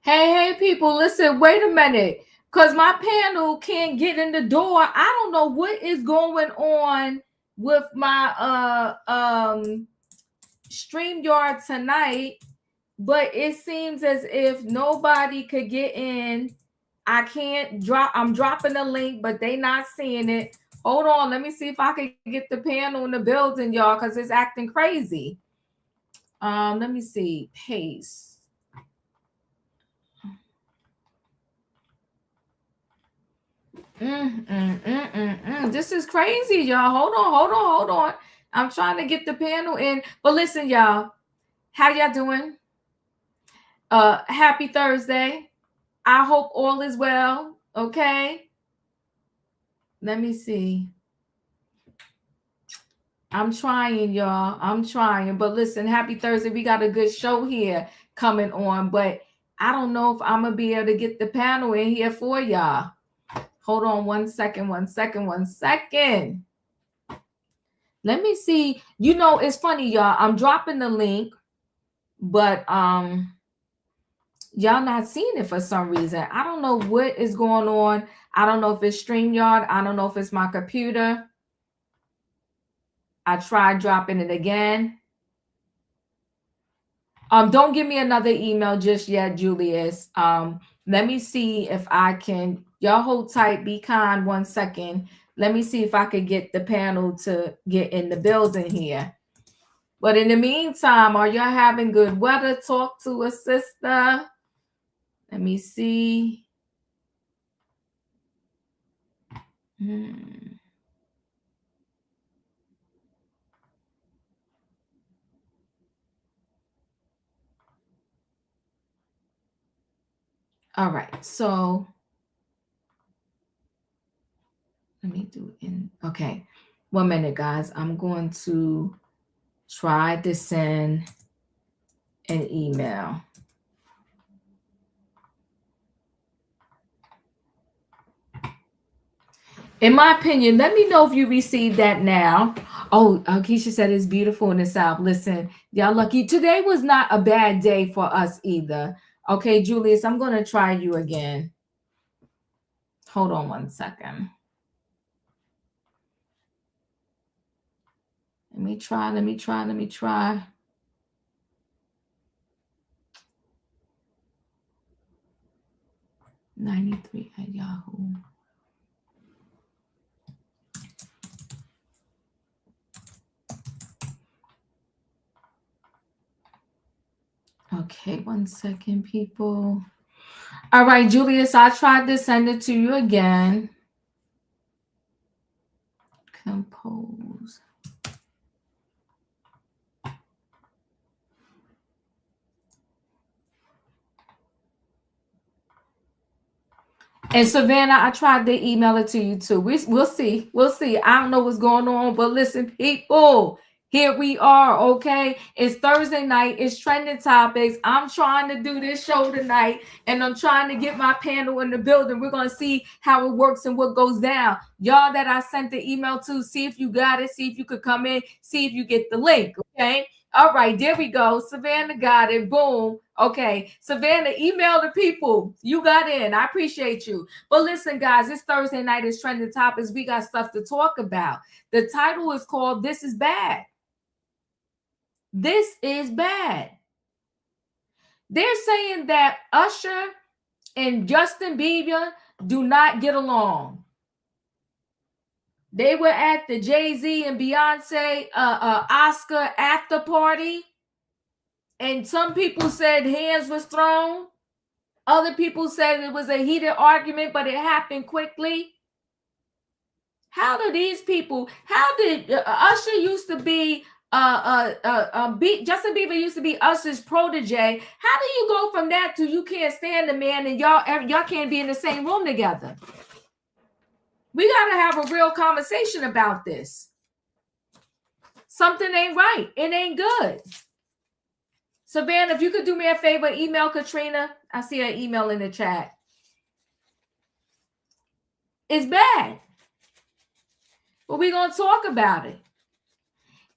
Hey, people, listen, wait a minute. Because my panel can't get in the door. I don't know what is going on with my StreamYard tonight, but it seems as if nobody could get in. I'm dropping the link, but they not seeing it. Hold on, let me see if I can get the panel in the building, y'all, because it's acting crazy. Let me see. Paste. This is crazy, y'all. Hold on. I'm trying to get the panel in. But listen, y'all, how y'all doing? Happy Thursday. I hope all is well. Okay. Let me see. I'm trying, y'all. I'm trying. But listen, happy Thursday. We got a good show here coming on. But I don't know if I'm going to be able to get the panel in here for y'all. Hold on one second. Let me see. You know, it's funny, y'all. I'm dropping the link, but y'all not seeing it for some reason. I don't know what is going on. I don't know if it's StreamYard. I don't know if it's my computer. I tried dropping it again. Don't give me another email just yet, Julius. Let me see if I can. Y'all hold tight. Be kind 1 second. Let me see if I could get the panel to get in the building here. But in the meantime, are y'all having good weather? Talk to a sister. Let me see. All right. So let me do in. Okay. 1 minute, guys. I'm going to try to send an email. In my opinion, let me know if you received that now. Oh, Keisha said it's beautiful in the South. Listen, y'all lucky. Today was not a bad day for us either. Okay, Julius, I'm going to try you again. Hold on 1 second. Let me try. 93 at Yahoo. Okay, 1 second, people. All right, Julius, I tried to send it to you again. Compose. And Savannah, I tried to email it to you too. We'll see. I don't know what's going on, but listen, people, here we are, okay? It's Thursday night. It's trending topics. I'm trying to do this show tonight, and I'm trying to get my panel in the building. We're going to see how it works and what goes down. Y'all that I sent the email to, see if you got it. See if you could come in. See if you get the link, okay? All right, there we go. Savannah got it. Boom. Okay. Savannah, email the people. You got in. I appreciate you. But listen, guys, it's Thursday night. It's trending topics. We got stuff to talk about. The title is called This is Bad. This is bad. They're saying that Usher and Justin Bieber do not get along. They were at the Jay-Z and Beyoncé Oscar after party. And some people said hands was thrown. Other people said it was a heated argument, but it happened quickly. How do these people? How did Usher used to be? Justin Bieber used to be Usher's protege. How do you go from that to you can't stand the man and y'all can't be in the same room together? We got to have a real conversation about this. Something ain't right. It ain't good. Savannah, if you could do me a favor, email Katrina. I see her email in the chat. It's bad. But we're going to talk about it.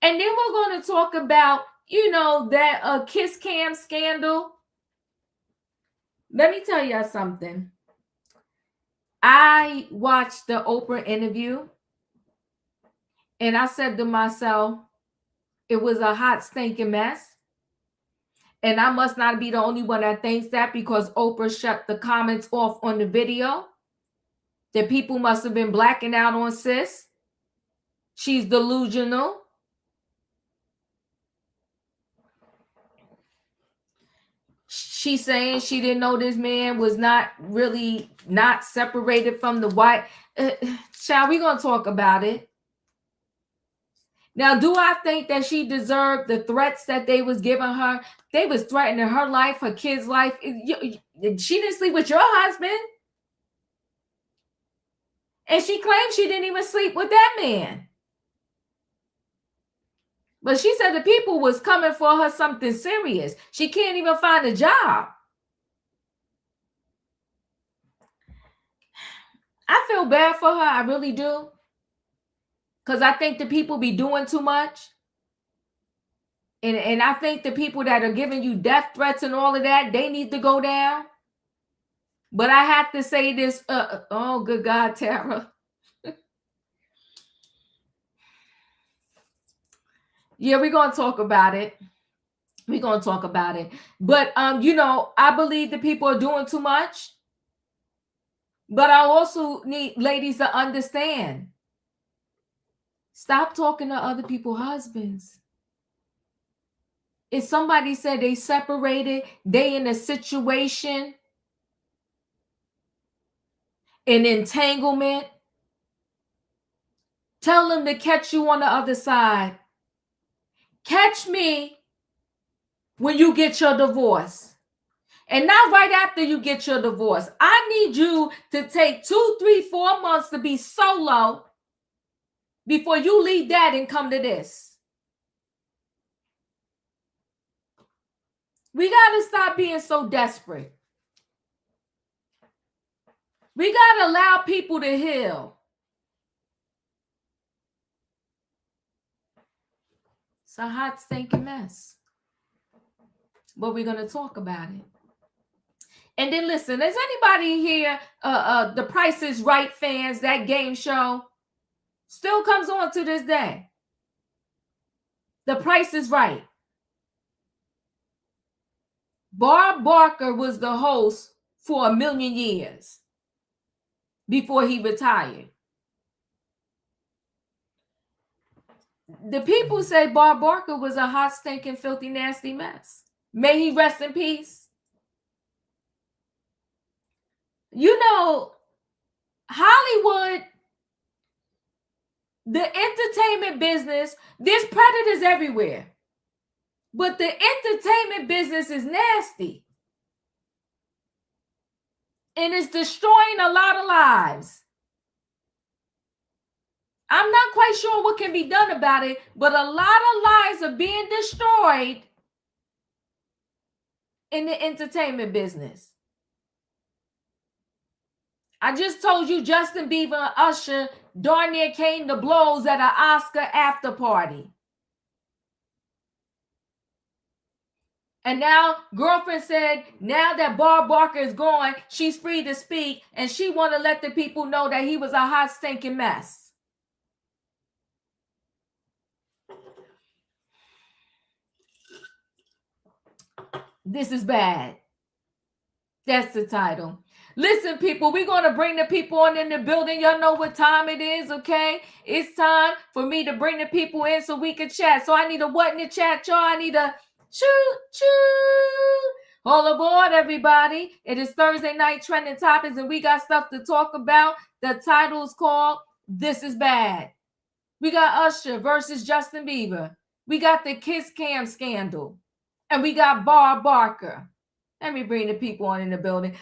And then we're going to talk about, that Kiss Cam scandal. Let me tell you something. I watched the Oprah interview and I said to myself, it was a hot stinking mess. And I must not be the only one that thinks that, because Oprah shut the comments off on the video. The people must have been blacking out on sis. She's delusional. She's saying she didn't know this man was not separated from the white. Child, we gonna talk about it. Now, do I think that she deserved the threats that they was giving her? They was threatening her life, her kid's life. She didn't sleep with your husband. And she claimed she didn't even sleep with that man. But she said the people was coming for her something serious. She can't even find a job. I feel bad for her. I really do. Because I think the people be doing too much. And I think the people that are giving you death threats and all of that, they need to go down. But I have to say this. Oh, good God, Tara. Yeah, we're going to talk about it. We're going to talk about it. But, I believe the people are doing too much. But I also need ladies to understand. Stop talking to other people's husbands. If somebody said they separated, they in a situation, an entanglement, tell them to catch you on the other side. Catch me when you get your divorce. And not right after you get your divorce. I need you to take 2, 3, 4 months to be solo before you leave that and come to this. We got to stop being so desperate. We got to allow people to heal. It's a hot, stinking mess. But we're going to talk about it. And then listen, is anybody here, The Price is Right fans, that game show still comes on to this day? The Price is Right. Bob Barker was the host for 1,000,000 years before he retired. The people say Bob Barker was a hot, stinking, filthy, nasty mess. May he rest in peace. Hollywood, the entertainment business, there's predators everywhere. But the entertainment business is nasty. And it's destroying a lot of lives. I'm not quite sure what can be done about it, but a lot of lives are being destroyed in the entertainment business. I just told you Justin Bieber and Usher darn near came to blows at an Oscar after party. And now girlfriend said, now that Bob Barker is gone, she's free to speak, and she want to let the people know that he was a hot, stinking mess. This is bad. That's the title. Listen, people, we're going to bring the people on in the building. Y'all know what time it is, okay? It's time for me to bring the people in so we can chat. So I need a what in the chat, y'all? I need a choo-choo. All aboard, everybody. It is Thursday night trending topics, and we got stuff to talk about. The title is called This is Bad. We got Usher versus Justin Bieber. We got the Kiss Cam scandal. And we got Bob Barker. Let me bring the people on in the building.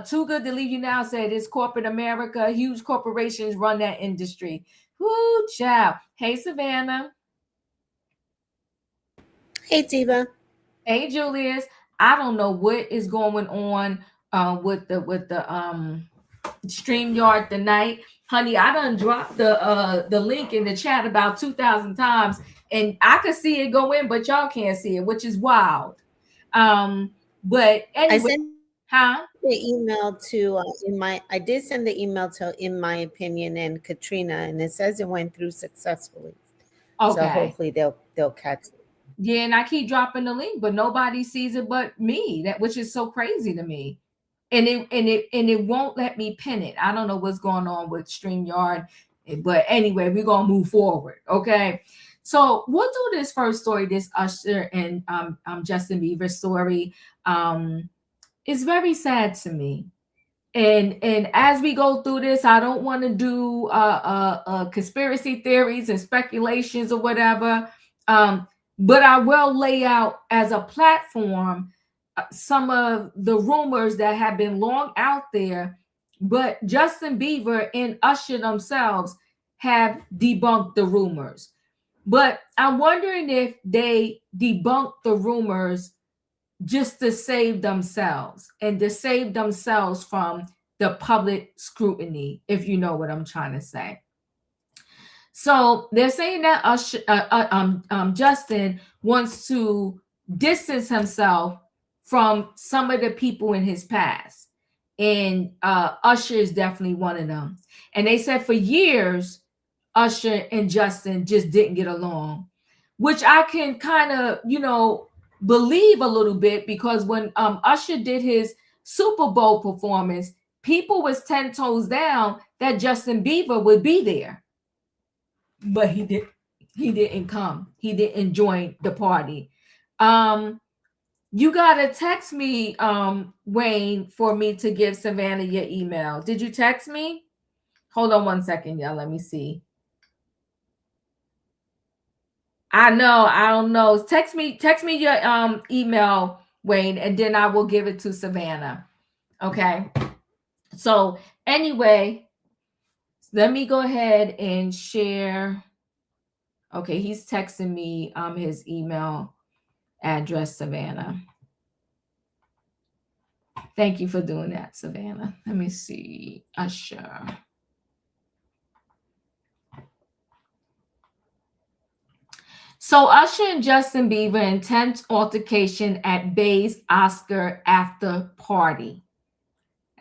Too Good to Leave You Now said it's corporate America. Huge corporations run that industry. Whoo, child. Hey, Savannah. Hey, Diva. Hey, Julius. I don't know what is going on with the StreamYard tonight. Honey, I done dropped the link in the chat about 2,000 times, and I could see it go in, but y'all can't see it, which is wild. But anyway, Huh? The email to I did send the email to In My Opinion and Katrina, and it says it went through successfully. So Okay. hopefully they'll catch it. Yeah, and I keep dropping the link, but nobody sees it but me. That which is so crazy to me. And it won't let me pin it. I don't know what's going on with StreamYard. But anyway, we're gonna move forward. Okay. So we'll do this first story, this Usher and Justin Bieber story. It's very sad to me. And as we go through this, I don't want to do conspiracy theories and speculations or whatever. But I will lay out as a platform some of the rumors that have been long out there, but Justin Bieber and Usher themselves have debunked the rumors. But I'm wondering if they debunked the rumors just to save themselves and to save themselves from the public scrutiny, if you know what I'm trying to say. So they're saying that Justin wants to distance himself from some of the people in his past. And Usher is definitely one of them. And they said for years, Usher and Justin just didn't get along, which I can kind of, believe a little bit, because when Usher did his Super Bowl performance, people was 10 toes down that Justin Bieber would be there. But he didn't come. He didn't join the party. You gotta text me, Wayne, for me to give Savannah your email. Did you text me? Hold on one second, y'all. Let me see. I don't know. Text me your email, Wayne, and then I will give it to Savannah. Okay. So anyway, let me go ahead and share. Okay, he's texting me his email address, Savannah. Thank you for doing that, Savannah. Let me see. Usher. So Usher and Justin Bieber intense altercation at Bay's Oscar after party.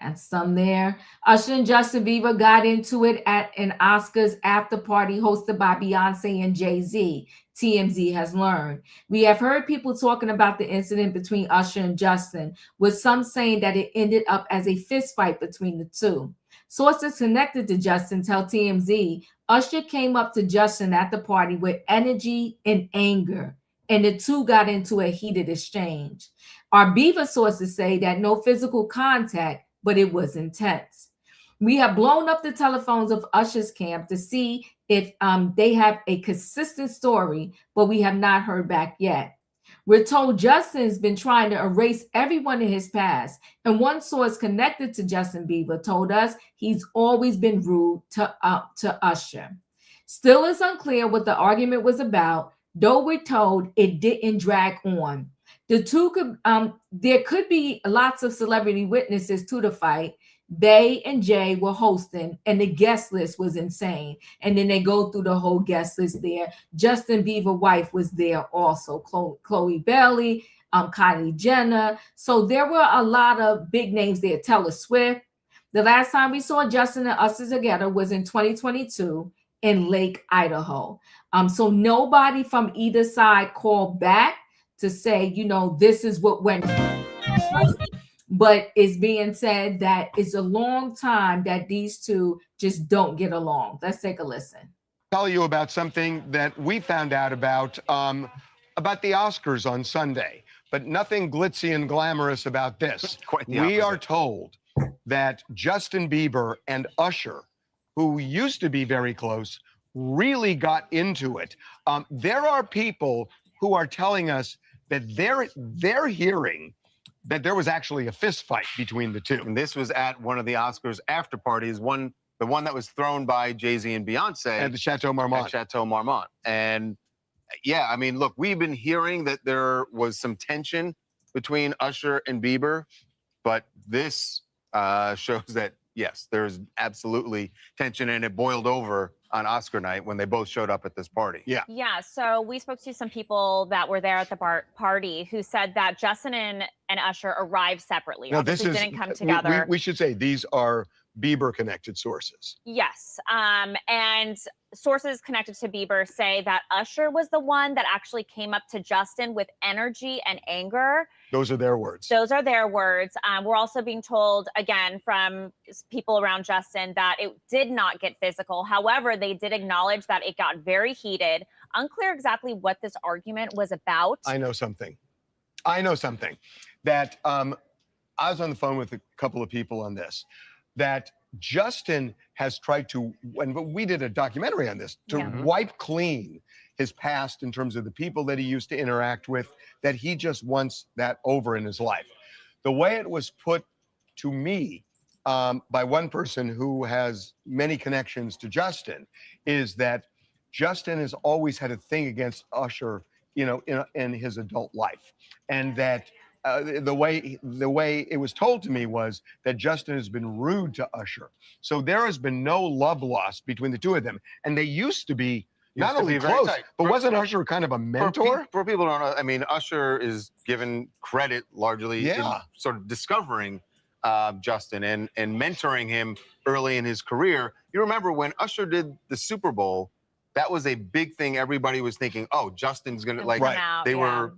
And some there. Usher and Justin Bieber got into it at an Oscars after party hosted by Beyoncé and Jay-Z, TMZ has learned. We have heard people talking about the incident between Usher and Justin, with some saying that it ended up as a fist fight between the two. Sources connected to Justin tell TMZ Usher came up to Justin at the party with energy and anger, and the two got into a heated exchange. Our Bieber sources say that no physical contact, but it was intense. We have blown up the telephones of Usher's camp to see if they have a consistent story, but we have not heard back yet. We're told Justin's been trying to erase everyone in his past, and one source connected to Justin Bieber told us he's always been rude to Usher. Still is unclear what the argument was about, though we're told it didn't drag on. The two there could be lots of celebrity witnesses to the fight. They and Jay were hosting, and the guest list was insane. And then they go through the whole guest list there. Justin Bieber's wife was there also, Chloe Bailey, Kylie Jenner. So there were a lot of big names there. Taylor Swift. The last time we saw Justin and Usher together was in 2022 in Lake, Idaho. So nobody from either side called back to say, this is what went. But it's being said that it's a long time that these two just don't get along. Let's take a listen. Tell you about something that we found out about the Oscars on Sunday, but nothing glitzy and glamorous about this. We are told that Justin Bieber and Usher, who used to be very close, really got into it. There are people who are telling us that they're hearing that there was actually a fist fight between the two. And this was at one of the Oscars after parties, the one that was thrown by Jay-Z and Beyonce at the Chateau Marmont. At Chateau Marmont. And yeah, I mean, look, we've been hearing that there was some tension between Usher and Bieber, but this shows that yes, there's absolutely tension, and it boiled over on Oscar night when they both showed up at this party. Yeah. Yeah. So we spoke to some people that were there at the party who said that Justin and Usher arrived separately. Now, Obviously, didn't come together. We should say these are Bieber-connected sources. Yes. And sources connected to Bieber say that Usher was the one that actually came up to Justin with energy and anger. Those are their words. Those are their words. We're also being told, again, from people around Justin that it did not get physical. However, they did acknowledge that it got very heated. Unclear exactly what this argument was about. I know something. That I was on the phone with a couple of people on this, that Justin has tried to, and we did a documentary on this, to wipe clean his past in terms of the people that he used to interact with, that he just wants that over in his life. The way it was put to me by one person who has many connections to Justin is that Justin has always had a thing against Usher, you know, in his adult life, and that the way it was told to me was that Justin has been rude to Usher. So there has been no love lost between the two of them, and they used to be not only close, but wasn't Usher kind of a mentor? For people who don't know, I mean, Usher is given credit largely in sort of discovering Justin and mentoring him early in his career. You remember when Usher did the Super Bowl, that was a big thing. Everybody was thinking, oh, Justin's gonna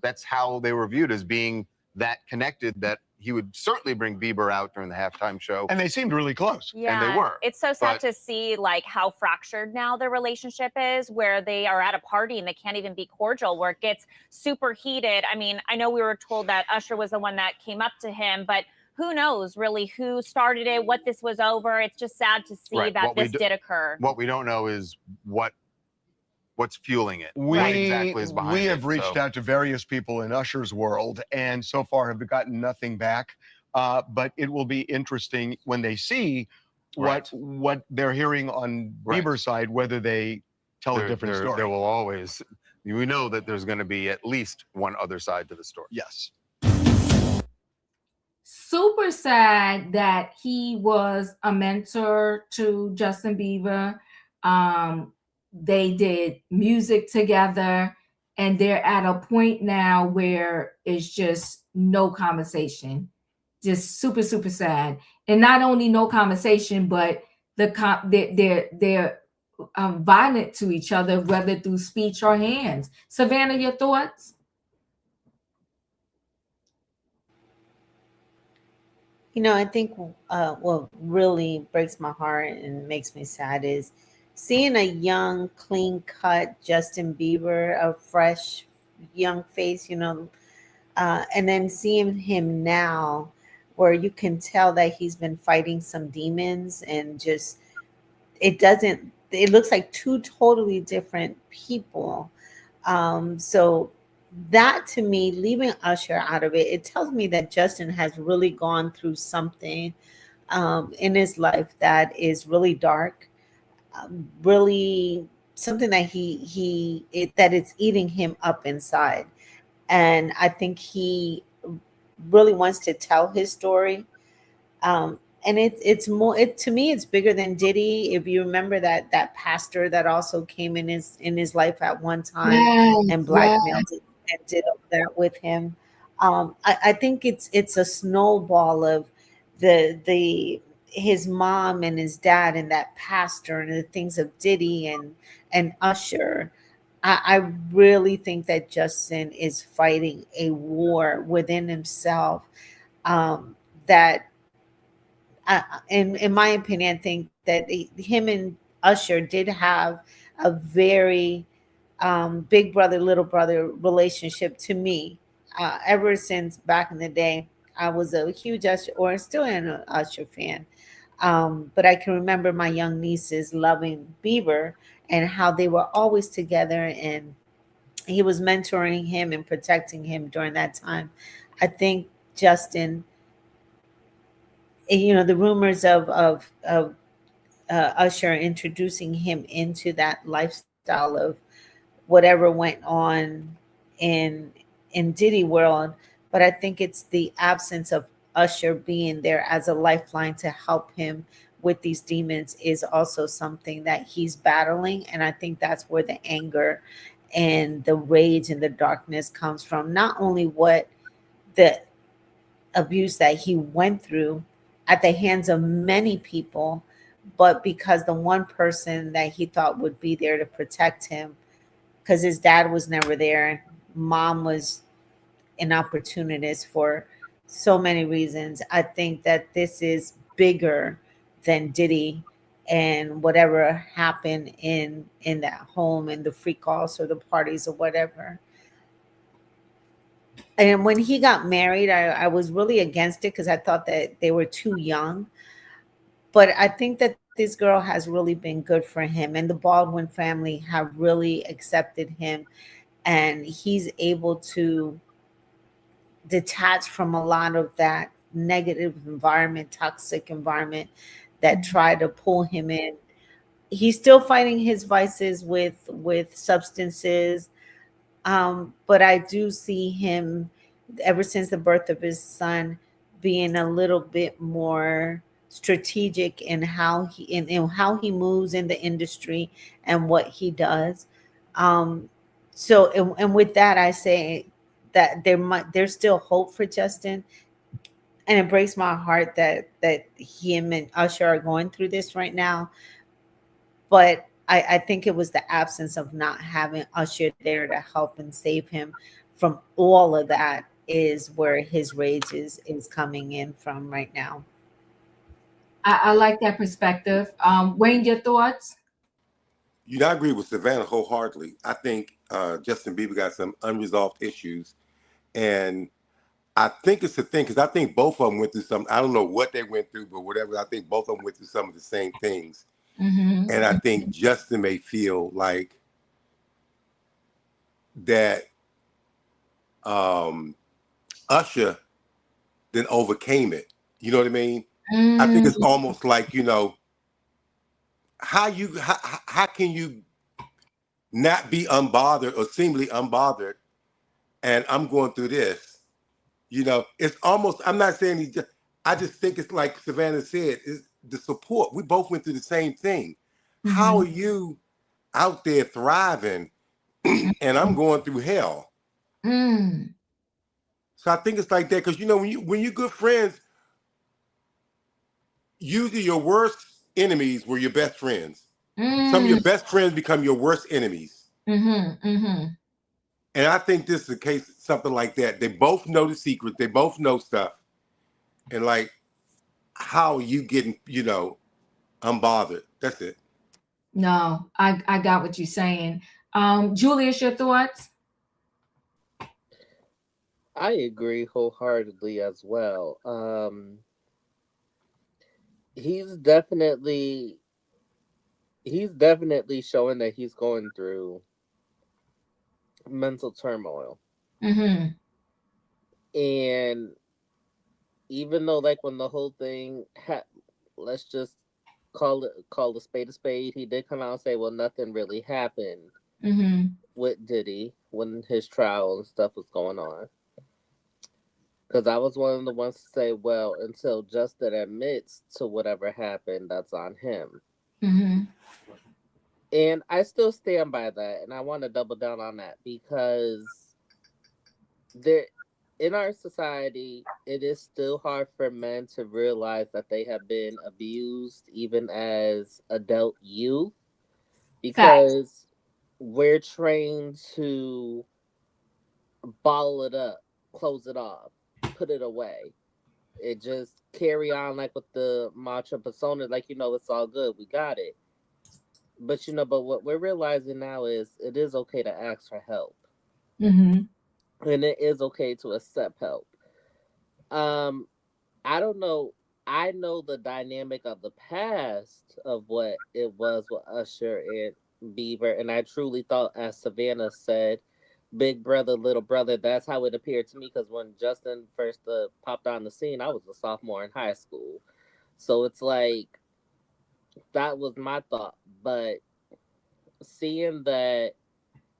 that's how they were viewed, as being that connected, that he would certainly bring Bieber out during the halftime show. And they seemed really close. Yeah, and they were. It's so sad to see like how fractured now their relationship is, where they are at a party and they can't even be cordial, where it gets super heated. I mean, I know we were told that Usher was the one that came up to him, but who knows really who started it, what this was over. It's just sad to see that this did occur. What we don't know is what's fueling it. We have reached so. out to various people in Usher's world, and so far have gotten nothing back. But it will be interesting when they see what they're hearing on Bieber's side, whether they tell a different story. There will always, we know that there's going to be at least one other side to the story. Yes. Super sad that he was a mentor to Justin Bieber. They did music together, and they're at a point now where it's just no conversation. Just super, super sad. And not only no conversation, but they're violent to each other, whether through speech or hands. Savannah, your thoughts? You know, I think what really breaks my heart and makes me sad is seeing a young, clean-cut Justin Bieber, a fresh, young face, you know, and then seeing him now where you can tell that he's been fighting some demons, and just, it looks like two totally different people. So that, to me, leaving Usher out of it, it tells me that Justin has really gone through something in his life that is really dark. Really something that that it's eating him up inside, and I think he really wants to tell his story. And it's more, to me, it's bigger than Diddy. If you remember that pastor that also came in his life at one time and blackmailed him and did all that with him. I think it's a snowball of his mom and his dad and that pastor and the things of Diddy and Usher. I really think that Justin is fighting a war within himself. That, in my opinion, I think that him and Usher did have a very big brother, little brother relationship to me. Ever since back in the day, I was a huge Usher, or still an Usher fan. But I can remember my young nieces loving Bieber and how they were always together, and he was mentoring him and protecting him during that time. I think Justin, you know, the rumors of Usher introducing him into that lifestyle of whatever went on in Diddy world, but I think it's the absence of Usher being there as a lifeline to help him with these demons is also something that he's battling. And I think that's where the anger and the rage and the darkness comes from. Not only what the abuse that he went through at the hands of many people, but because the one person that he thought would be there to protect him, because his dad was never there, mom was an opportunist for so many reasons. I think that this is bigger than Diddy and whatever happened in that home and the freak offs or the parties or whatever. And when he got married, I was really against it because I thought that they were too young. But I think that this girl has really been good for him, and the Baldwin family have really accepted him, and he's able to detach from a lot of that negative environment, toxic environment that tried to pull him in. He's still fighting his vices with substances, but I do see him, ever since the birth of his son, being a little bit more strategic in how he moves in the industry and what he does. So and with that, I say that there's still hope for Justin, and it breaks my heart that him and Usher are going through this right now. But I think it was the absence of not having Usher there to help and save him from all of that is where his rage is coming in from right now. I like that perspective. Wayne, your thoughts? You know, I agree with Savannah wholeheartedly. I think Justin Bieber got some unresolved issues, and I think it's a thing because I think both of them went through some. I don't know what they went through, but whatever. I think both of them went through some of the same things, and I think Justin may feel like that Usher then overcame it. You know what I mean? I think it's almost like, you know, how can you not be unbothered or seemingly unbothered, and I'm going through this. You know, it's almost, I'm not saying I just think it's like Savannah said, it's the support. We both went through the same thing. How are you out there thriving and I'm going through hell? So I think it's like that because, you know, when you're good friends, usually your worst enemies were your best friends. Some of your best friends become your worst enemies. And I think this is a case, something like that. They both know the secret. They both know stuff. And like, how are you getting, you know, unbothered? That's it. No, I got what you're saying. Julius, your thoughts? I agree wholeheartedly as well. He's definitely showing that he's going through mental turmoil. And even though, like, when the whole thing let's just call a spade, he did come out and say, well, nothing really happened with Diddy when his trial and stuff was going on. Because I was one of the ones to say, well, until Justin admits to whatever happened, that's on him. And I still stand by that, and I want to double down on that because in our society, it is still hard for men to realize that they have been abused, even as adult youth, because we're trained to bottle it up, close it off, put it away. It just carry on like with the macho persona, like, you know, it's all good, we got it. But, you know, but what we're realizing now is it is okay to ask for help. And it is okay to accept help. I don't know. I know the dynamic of the past of what it was with Usher and Bieber, and I truly thought, as Savannah said, big brother, little brother. That's how it appeared to me, because when Justin first popped on the scene, I was a sophomore in high school. So it's like, that was my thought. But seeing that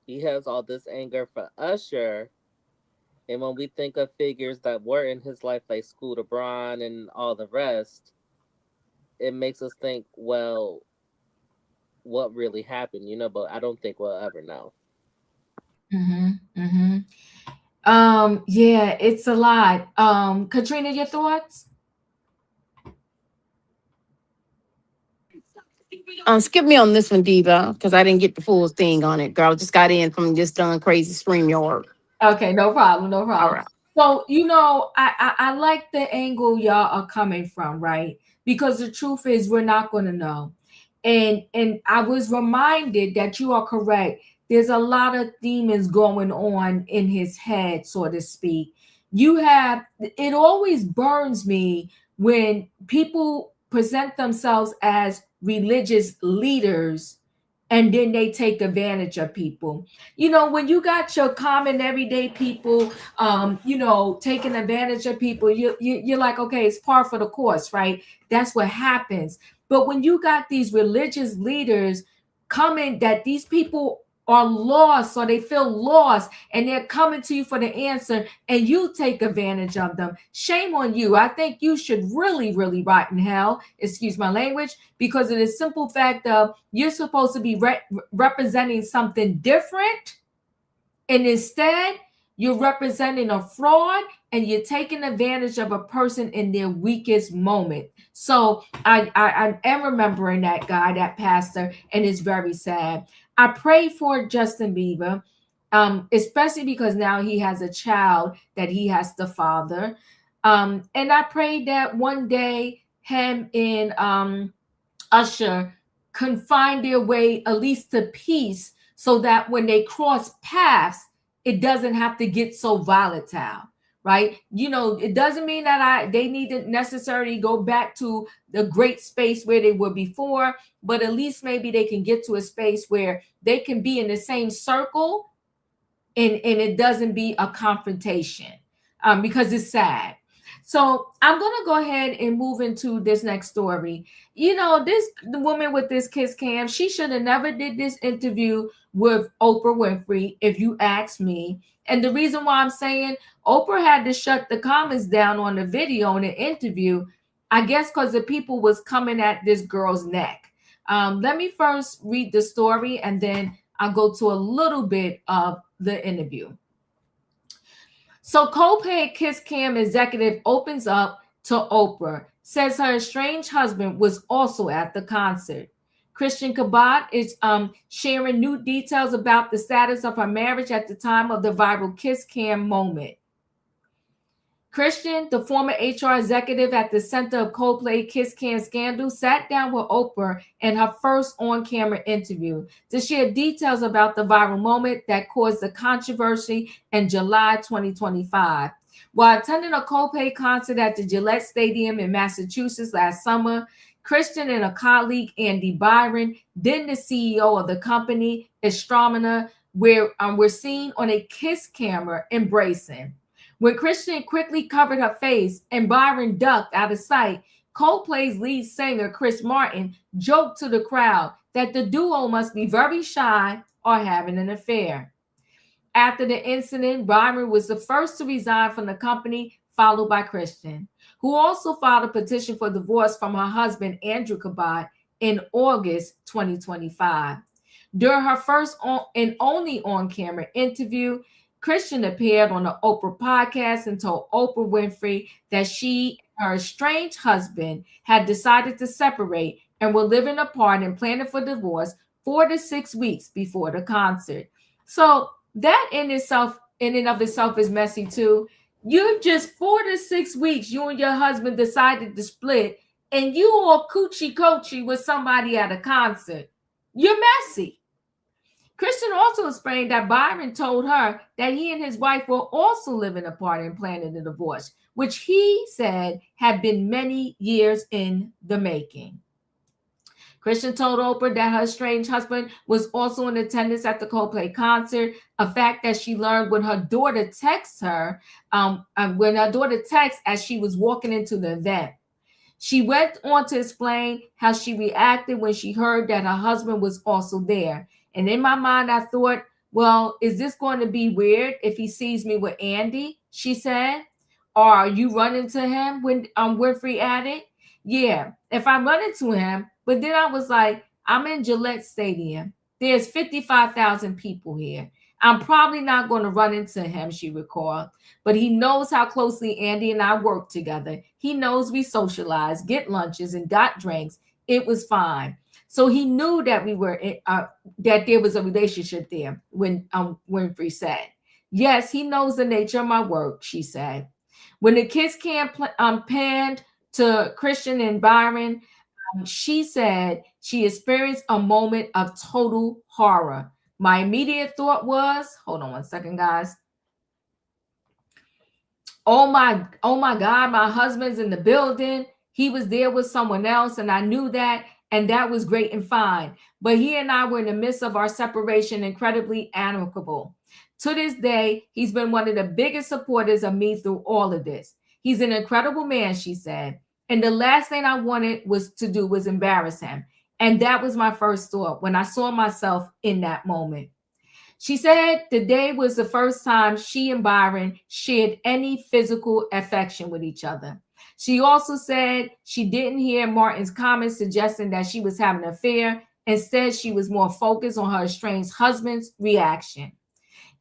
he has all this anger for Usher, and when we think of figures that were in his life, like Scooter Braun and all the rest, it makes us think, well, what really happened, you know, but I don't think we'll ever know. Yeah, it's a lot. Katrina, your thoughts? Skip me on this one, Diva, because I didn't get the full thing on it, girl. Just got in from just done crazy StreamYard. Okay, no problem, no All problem. right. So, I like the angle y'all are coming from, right? Because the truth is we're not going to know. And I was reminded that you are correct. There's a lot of demons going on in his head, so to speak. It always burns me when people present themselves as religious leaders and then they take advantage of people. When you got your common everyday people, taking advantage of people, you're like, okay, it's par for the course, right? That's what happens. But when you got these religious leaders coming, that these people are lost or they feel lost and they're coming to you for the answer and you take advantage of them, shame on you. I think you should really, really rot in hell, excuse my language, because of the simple fact of you're supposed to be representing something different, and instead you're representing a fraud and you're taking advantage of a person in their weakest moment. So I am remembering that guy, that pastor, and it's very sad. I pray for Justin Bieber, especially because now he has a child that he has to father. And I pray that one day him and Usher can find their way at least to peace, so that when they cross paths, it doesn't have to get so volatile, right? It doesn't mean that they need to necessarily go back to the great space where they were before, but at least maybe they can get to a space where they can be in the same circle and it doesn't be a confrontation, because it's sad. So I'm going to go ahead and move into this next story. The woman with this kiss cam, she should have never did this interview with Oprah Winfrey, if you ask me. And the reason why I'm saying Oprah had to shut the comments down on the video in the interview, I guess because the people was coming at this girl's neck. Let me first read the story and then I'll go to a little bit of the interview. So Coldplay Kiss Cam executive opens up to Oprah, says her estranged husband was also at the concert. Christian Kabat is sharing new details about the status of her marriage at the time of the viral Kiss Cam moment. Christian, the former HR executive at the center of Coldplay Kiss Cam scandal, sat down with Oprah in her first on-camera interview to share details about the viral moment that caused the controversy in July 2025. While attending a Coldplay concert at the Gillette Stadium in Massachusetts last summer, Christian and a colleague, Andy Byron, then the CEO of the company, Estranged, were seen on a kiss camera embracing. When Christian quickly covered her face and Byron ducked out of sight, Coldplay's lead singer, Chris Martin, joked to the crowd that the duo must be very shy or having an affair. After the incident, Byron was the first to resign from the company, followed by Christian, who also filed a petition for divorce from her husband, Andrew Kabat, in August 2025. During her first and only on-camera interview, Christian appeared on the Oprah podcast and told Oprah Winfrey that she and her estranged husband had decided to separate and were living apart and planning for divorce 4 to 6 weeks before the concert. So that in and of itself is messy too. You just 4 to 6 weeks, you and your husband decided to split, and you all coochie coachy with somebody at a concert. You're messy. Christian also explained that Byron told her that he and his wife were also living apart and planning a divorce, which he said had been many years in the making. Christian told Oprah that her estranged husband was also in attendance at the Coldplay concert, a fact that she learned when her daughter texted her, as she was walking into the event. She went on to explain how she reacted when she heard that her husband was also there. And in my mind, I thought, well, is this going to be weird if he sees me with Andy? She said. Or are you running to him? When Winfrey added. Yeah, if I run into him, but then I was like, I'm in Gillette Stadium. There's 55,000 people here. I'm probably not going to run into him, she recalled. But he knows how closely Andy and I work together. He knows we socialized, get lunches, and got drinks. It was fine. So he knew that we were that there was a relationship there. When Winfrey said, yes, he knows the nature of my work, she said. When the Kiss Cam panned to Christian and Byron, she said she experienced a moment of total horror. My immediate thought was, hold on one second, guys. Oh my God, my husband's in the building. He was there with someone else, and I knew that, and that was great and fine. But he and I were in the midst of our separation, incredibly amicable. To this day, he's been one of the biggest supporters of me through all of this. He's an incredible man, she said. And the last thing I wanted to do was embarrass him. And that was my first thought when I saw myself in that moment. She said the day was the first time she and Byron shared any physical affection with each other. She also said she didn't hear Martin's comments suggesting that she was having an affair. Instead, she was more focused on her estranged husband's reaction.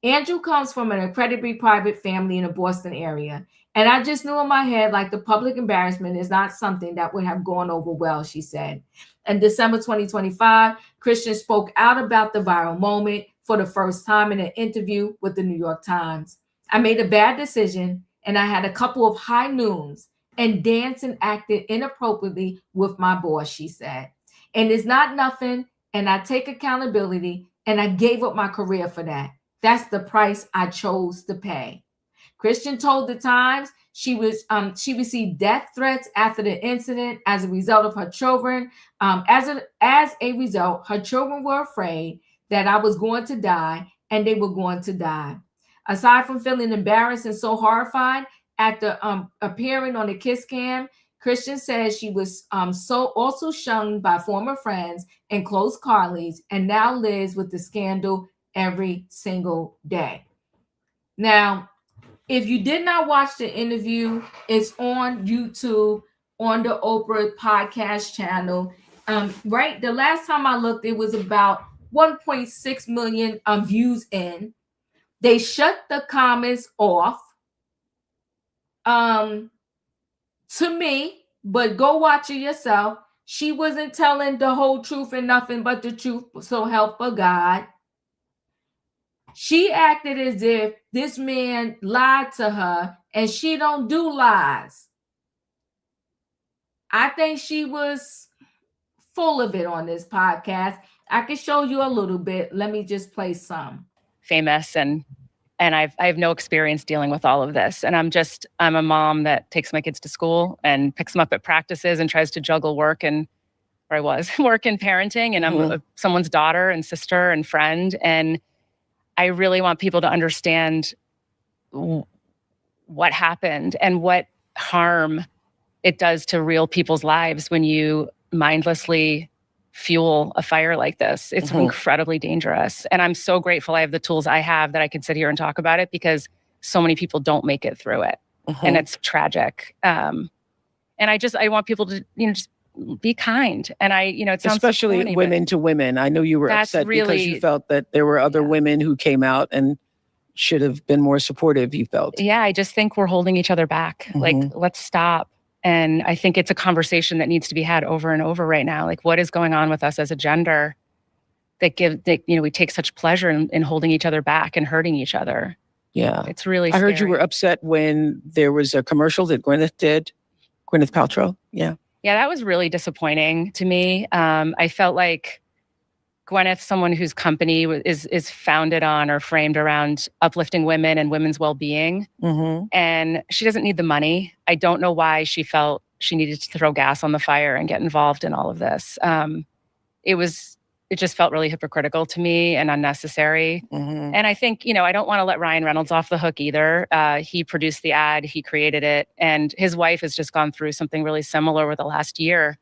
Andrew comes from an incredibly private family in the Boston area. And I just knew in my head, like, the public embarrassment is not something that would have gone over well, she said. In December 2025, Christian spoke out about the viral moment for the first time in an interview with the New York Times. I made a bad decision, and I had a couple of high noons and danced and acted inappropriately with my boss, she said. And it's not nothing, and I take accountability, and I gave up my career for that. That's the price I chose to pay. Christian told the Times she received death threats after the incident as a result of her children. As a result, her children were afraid that I was going to die, and they were going to die. Aside from feeling embarrassed and so horrified after appearing on the Kiss Cam, Christian says she was so also shunned by former friends and close colleagues, and now lives with the scandal every single day. Now, if you did not watch the interview, it's on YouTube on the Oprah podcast channel. Right, the last time I looked, it was about 1.6 million views in. They shut the comments off. To me, but go watch it yourself. She wasn't telling the whole truth and nothing but the truth, so help her God. She acted as if this man lied to her, and she don't do lies. I think she was full of it on this podcast. I can show you a little bit. Let me just play some. Famous, and I have no experience dealing with all of this. And I'm a mom that takes my kids to school and picks them up at practices and tries to juggle work and parenting. And I'm someone's daughter and sister and friend. And I really want people to understand what happened and what harm it does to real people's lives when you mindlessly fuel a fire like this. It's incredibly dangerous. And I'm so grateful I have the tools I have that I can sit here and talk about it, because so many people don't make it through it. And it's tragic. And I want people to, just be kind. And it sounds especially funny, women to women. I know you were upset because you felt that there were other women who came out and should have been more supportive, you felt. Yeah, I just think we're holding each other back. Like, let's stop. And I think it's a conversation that needs to be had over and over right now. Like, what is going on with us as a gender that we take such pleasure in holding each other back and hurting each other. Yeah. It's really I scary. heard you were upset when there was a commercial that Gwyneth did. Gwyneth Paltrow. Yeah. Yeah, that was really disappointing to me. I felt like Gwyneth, someone whose company is founded on or framed around uplifting women and women's well-being. And she doesn't need the money. I don't know why she felt she needed to throw gas on the fire and get involved in all of this. It just felt really hypocritical to me and unnecessary. And I think, I don't want to let Ryan Reynolds off the hook either. He produced the ad, he created it, and his wife has just gone through something really similar over the last year.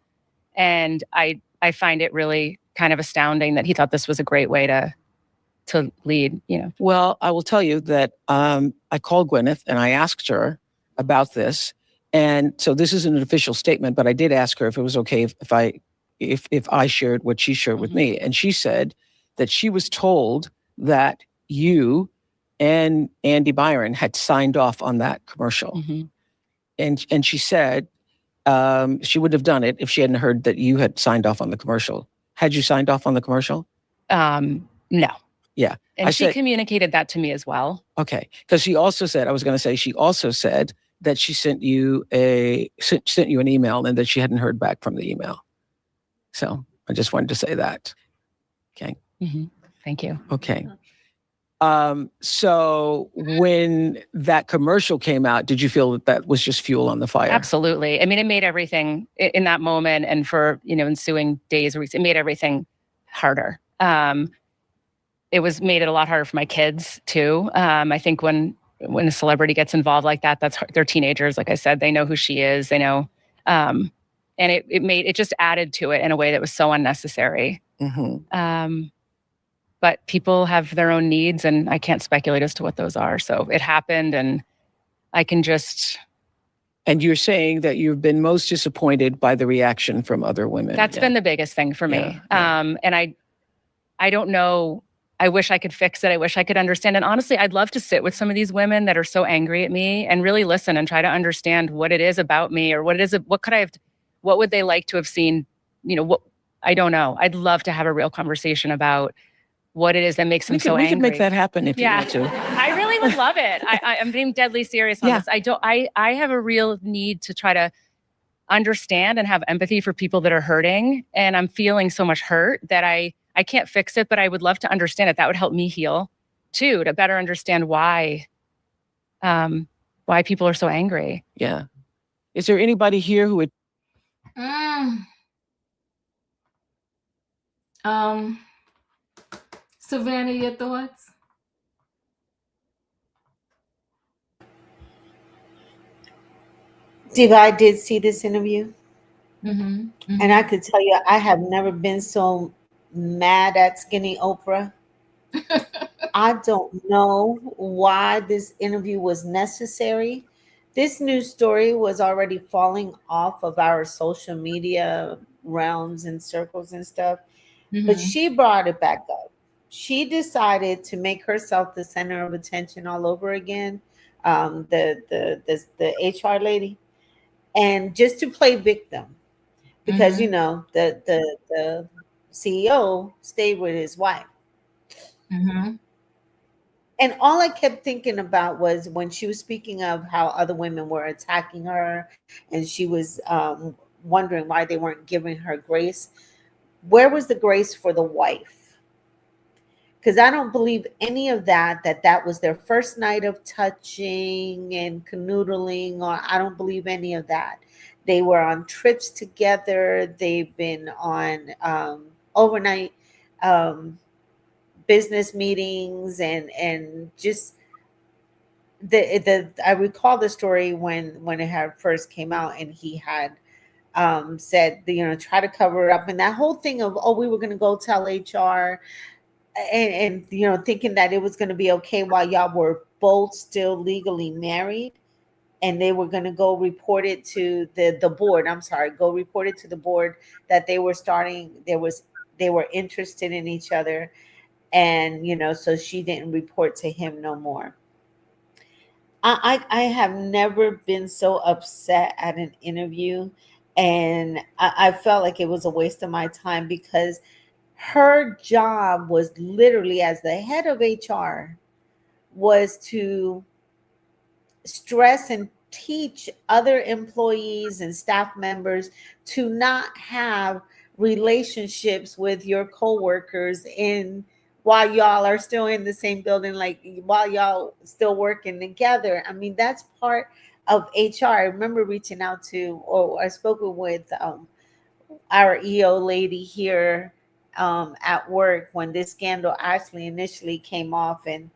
And I find it really kind of astounding that he thought this was a great way to lead, Well, I will tell you that I called Gwyneth and I asked her about this. And so this isn't an official statement, but I did ask her if it was okay if I shared what she shared with me. And she said that she was told that you and Andy Byron had signed off on that commercial. And she said she wouldn't have done it if she hadn't heard that you had signed off on the commercial. Had you signed off on the commercial? No. Yeah. And she communicated that to me as well. Okay. Because she also said that she sent you an email and that she hadn't heard back from the email. So I just wanted to say that. Okay. Thank you. Okay. So when that commercial came out, did you feel that was just fuel on the fire? Absolutely. I mean, it made everything in that moment and for, ensuing days or weeks, it made everything harder. Made it a lot harder for my kids too. I think when a celebrity gets involved like that, they're teenagers. Like I said, they know who she is. They know, and it just added to it in a way that was so unnecessary. But people have their own needs, and I can't speculate as to what those are. So it happened, and I can just. And you're saying that you've been most disappointed by the reaction from other women. That's been the biggest thing for me. And I don't know. I wish I could fix it. I wish I could understand. And honestly, I'd love to sit with some of these women that are so angry at me and really listen and try to understand what it is about me or what would they like to have seen? I don't know. I'd love to have a real conversation about what it is that makes them so angry. We could make that happen if you want to. I really would love it. I'm being deadly serious on this. I have a real need to try to understand and have empathy for people that are hurting. And I'm feeling so much hurt that I can't fix it, but I would love to understand it. That would help me heal too, to better understand why people are so angry. Yeah. Is there anybody here who would? Savannah, your thoughts? Diva, I did see this interview. And I could tell you, I have never been so mad at Skinny Oprah. I don't know why this interview was necessary. This news story was already falling off of our social media realms and circles and stuff, but she brought it back up. She decided to make herself the center of attention all over again, the HR lady, and just to play victim, because the CEO stayed with his wife. And all I kept thinking about was when she was speaking of how other women were attacking her, and she was wondering why they weren't giving her grace. Where was the grace for the wife? Because I don't believe any of that was their first night of touching and canoodling, or I don't believe any of that. They were on trips together. They've been on overnight business meetings and just I recall the story when it had first came out, and he had said, try to cover it up, and that whole thing of, we were going to go tell HR, and thinking that it was going to be okay while y'all were both still legally married, and they were going to go report it to the board. Go report it to the board that they were interested in each other. And, so she didn't report to him no more. I have never been so upset at an interview. And I felt like it was a waste of my time, because her job was literally, as the head of HR, was to stress and teach other employees and staff members to not have relationships with your coworkers while y'all are still in the same building, like while y'all still working together. I mean, that's part of HR. I remember reaching out to, or I spoke with our EO lady here at work when this scandal actually initially came off, and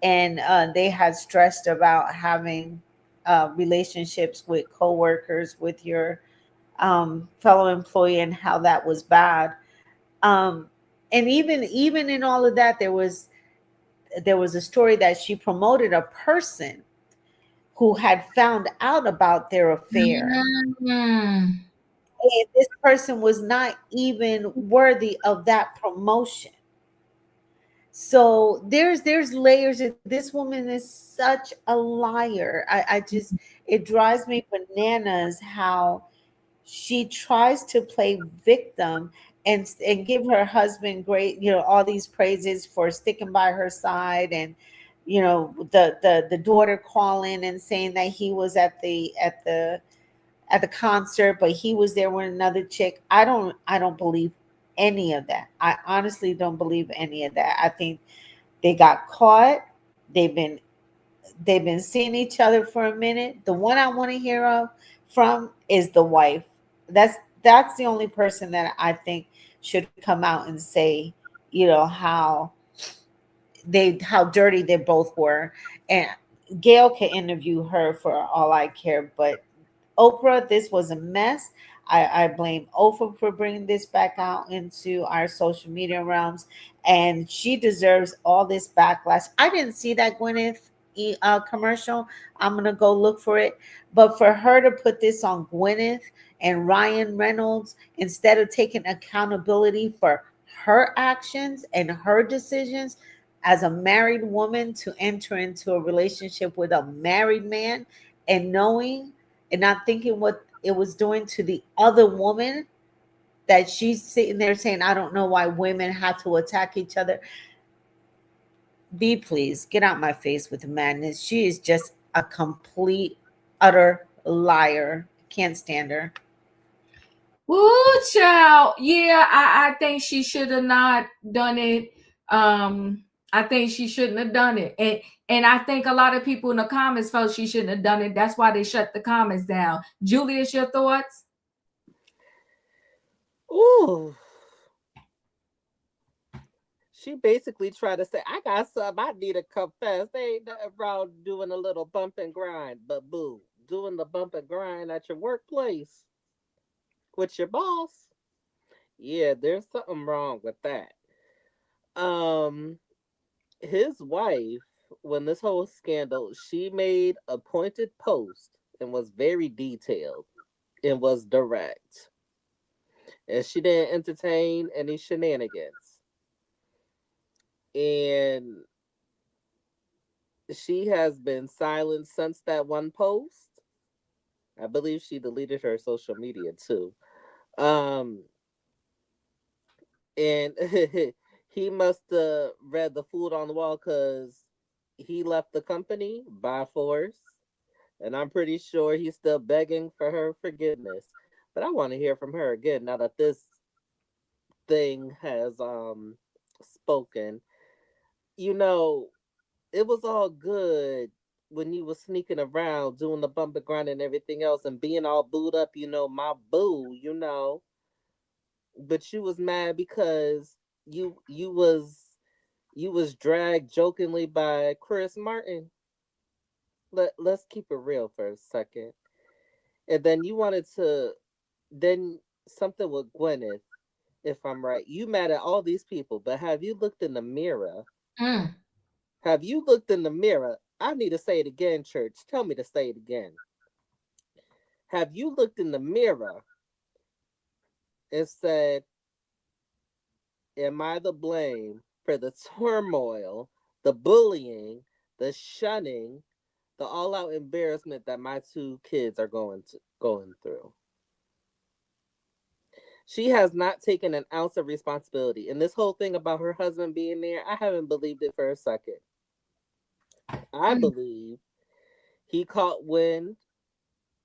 they had stressed about having relationships with coworkers, with your fellow employee, and how that was bad. And even in all of that, there was a story that she promoted a person who had found out about their affair. Mm. And this person was not even worthy of that promotion. So there's layers. This woman is such a liar. I just, it drives me bananas how she tries to play victim and give her husband great, all these praises for sticking by her side, and the daughter calling and saying that he was at the concert, but he was there with another chick. I don't believe any of that. I honestly don't believe any of that. I think they got caught. They've been they've been seeing each other for a minute. The one I want to hear from is the wife. That's the only person that I think should come out and say, how dirty they both were. And Gail can interview her for all I care, but Oprah, this was a mess. I blame Oprah for bringing this back out into our social media realms, and she deserves all this backlash. I didn't see that Gwyneth commercial. I'm gonna go look for it. But for her to put this on Gwyneth and Ryan Reynolds instead of taking accountability for her actions and her decisions as a married woman to enter into a relationship with a married man and knowing and not thinking what it was doing to the other woman, that she's sitting there saying, I don't know why women have to attack each other. B, please get out my face with the madness. She is just a complete, utter liar. Can't stand her. Ooh, child. Yeah, I think she should have not done it. I think she shouldn't have done it. And I think a lot of people in the comments felt she shouldn't have done it. That's why they shut the comments down. Julius, your thoughts? Ooh. She basically tried to say, I got something I need to confess. They ain't nothing wrong doing a little bump and grind. But boo, doing the bump and grind at your workplace with your boss. Yeah, there's something wrong with that. His wife, when this whole scandal, she made a pointed post and was very detailed and was direct. And she didn't entertain any shenanigans. And she has been silent since that one post. I believe she deleted her social media too. Um, and he must have read the food on the wall because he left the company by force. And I'm pretty sure he's still begging for her forgiveness. But I want to hear from her again now that this thing has spoken. You know, it was all good when you was sneaking around doing the bumper grind and everything else and being all booed up, my boo, but you was mad because you was dragged jokingly by Chris Martin. Let's keep it real for a second. And then you wanted to then something with Gwyneth, if I'm right. You mad at all these people, but have you looked in the mirror? Have you looked in the mirror? I need to say it again, church. Tell me to say it again. Have you looked in the mirror and said, am I the blame for the turmoil, the bullying, the shunning, the all-out embarrassment that my two kids are going through? She has not taken an ounce of responsibility. And this whole thing about her husband being there, I haven't believed it for a second. I believe he caught wind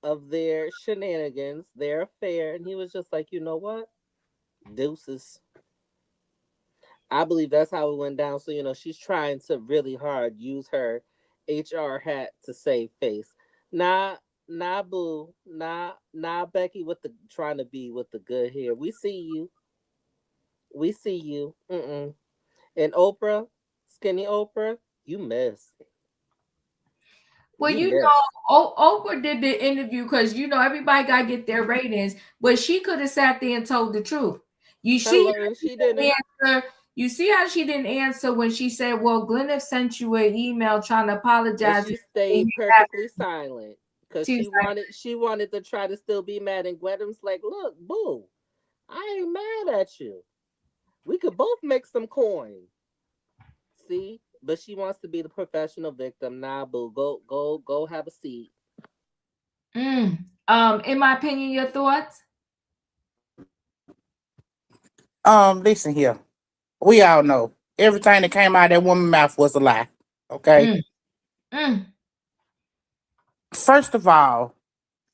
of their shenanigans, their affair, and he was just like, you know what? Deuces. I believe that's how it went down. So, she's trying to really hard use her HR hat to save face. Nah, boo. Nah, Becky with the trying to be with the good hair. We see you. We see you. And Oprah, skinny Oprah, you missed. Well, Oprah did the interview because everybody got to get their ratings, but she could have sat there and told the truth. Hello, and she didn't. Answer You see how she didn't answer when she said, well, Gwyneth sent you an email trying to apologize. And she stayed perfectly silent because she wanted to try to still be mad. And Gwyneth's like, look, boo, I ain't mad at you. We could both make some coin. See? But she wants to be the professional victim. Nah, boo, go have a seat. In my opinion, your thoughts? Listen here. We all know everything that came out of that woman's mouth was a lie. Okay. First of all,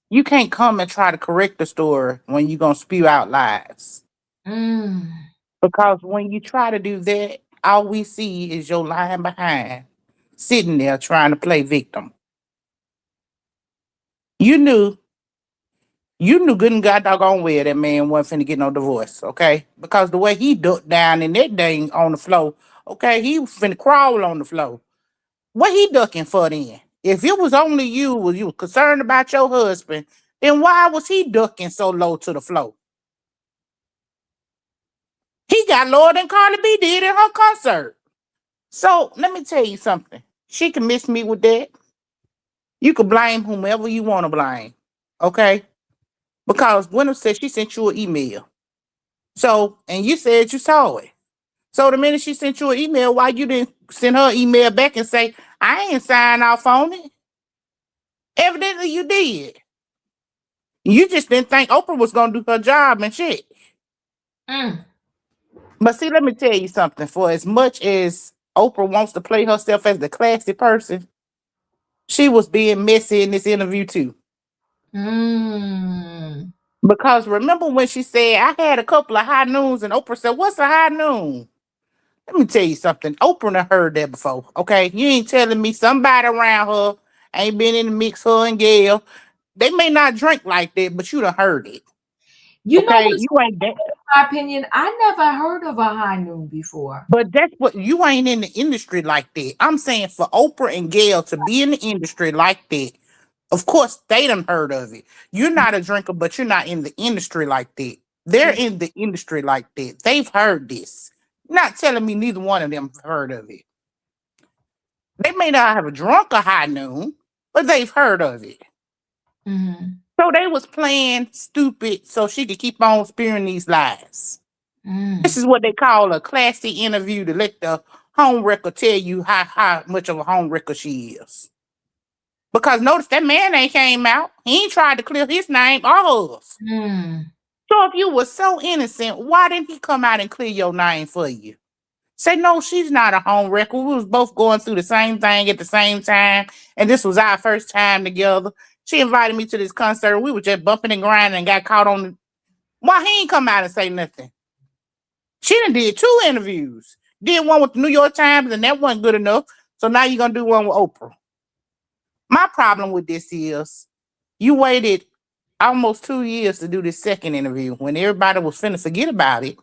you can't come and try to correct the story when you're gonna spew out lies. Because when you try to do that, all we see is your lying behind, sitting there trying to play victim. You knew good and god doggone well that man wasn't finna get no divorce, okay? Because the way he ducked down in that thing on the floor, okay, he was finna crawl on the floor. What he ducking for then? If it was only you, was you concerned about your husband, then why was he ducking so low to the floor? He got lower than Cardi B did in her concert. So let me tell you something. She can miss me with that. You can blame whomever you want to blame, okay? Because Gwyneth said she sent you an email. So, and you said you saw it. So the minute she sent you an email, why you didn't send her email back and say, I ain't signed off on it? Evidently you did. You just didn't think Oprah was going to do her job and shit. But see, let me tell you something. For as much as Oprah wants to play herself as the classy person, she was being messy in this interview too. Because remember when she said, I had a couple of high noons, and Oprah said, what's a high noon? Let me tell you something. Oprah done heard that before, okay? You ain't telling me somebody around her ain't been in the mix, her and Gail. They may not drink like that, but you done heard it. You know what? You ain't that. In my opinion, I never heard of a high noon before. But that's what, you ain't in the industry like that. I'm saying for Oprah and Gail to be in the industry like that, of course they done heard of it. You're not a drinker, but you're not in the industry like that. They're in the industry like that. They've heard this. Not telling me neither one of them heard of it. They may not have drunk a high noon, but they've heard of it. So they was playing stupid so she could keep on spewing these lies. This is what they call a classy interview, to let the homewrecker tell you how much of a homewrecker she is. Because notice that man ain't came out. He ain't tried to clear his name or hers. So if you were so innocent, why didn't he come out and clear your name for you? Say, no, she's not a homewrecker. We was both going through the same thing at the same time, and this was our first time together. She invited me to this concert. We were just bumping and grinding and got caught on. Why he ain't come out and say nothing? She done did 2 interviews. Did one with the New York Times, and that wasn't good enough. So now you're going to do one with Oprah. My problem with this is you waited almost 2 years to do this second interview when everybody was finna forget about it.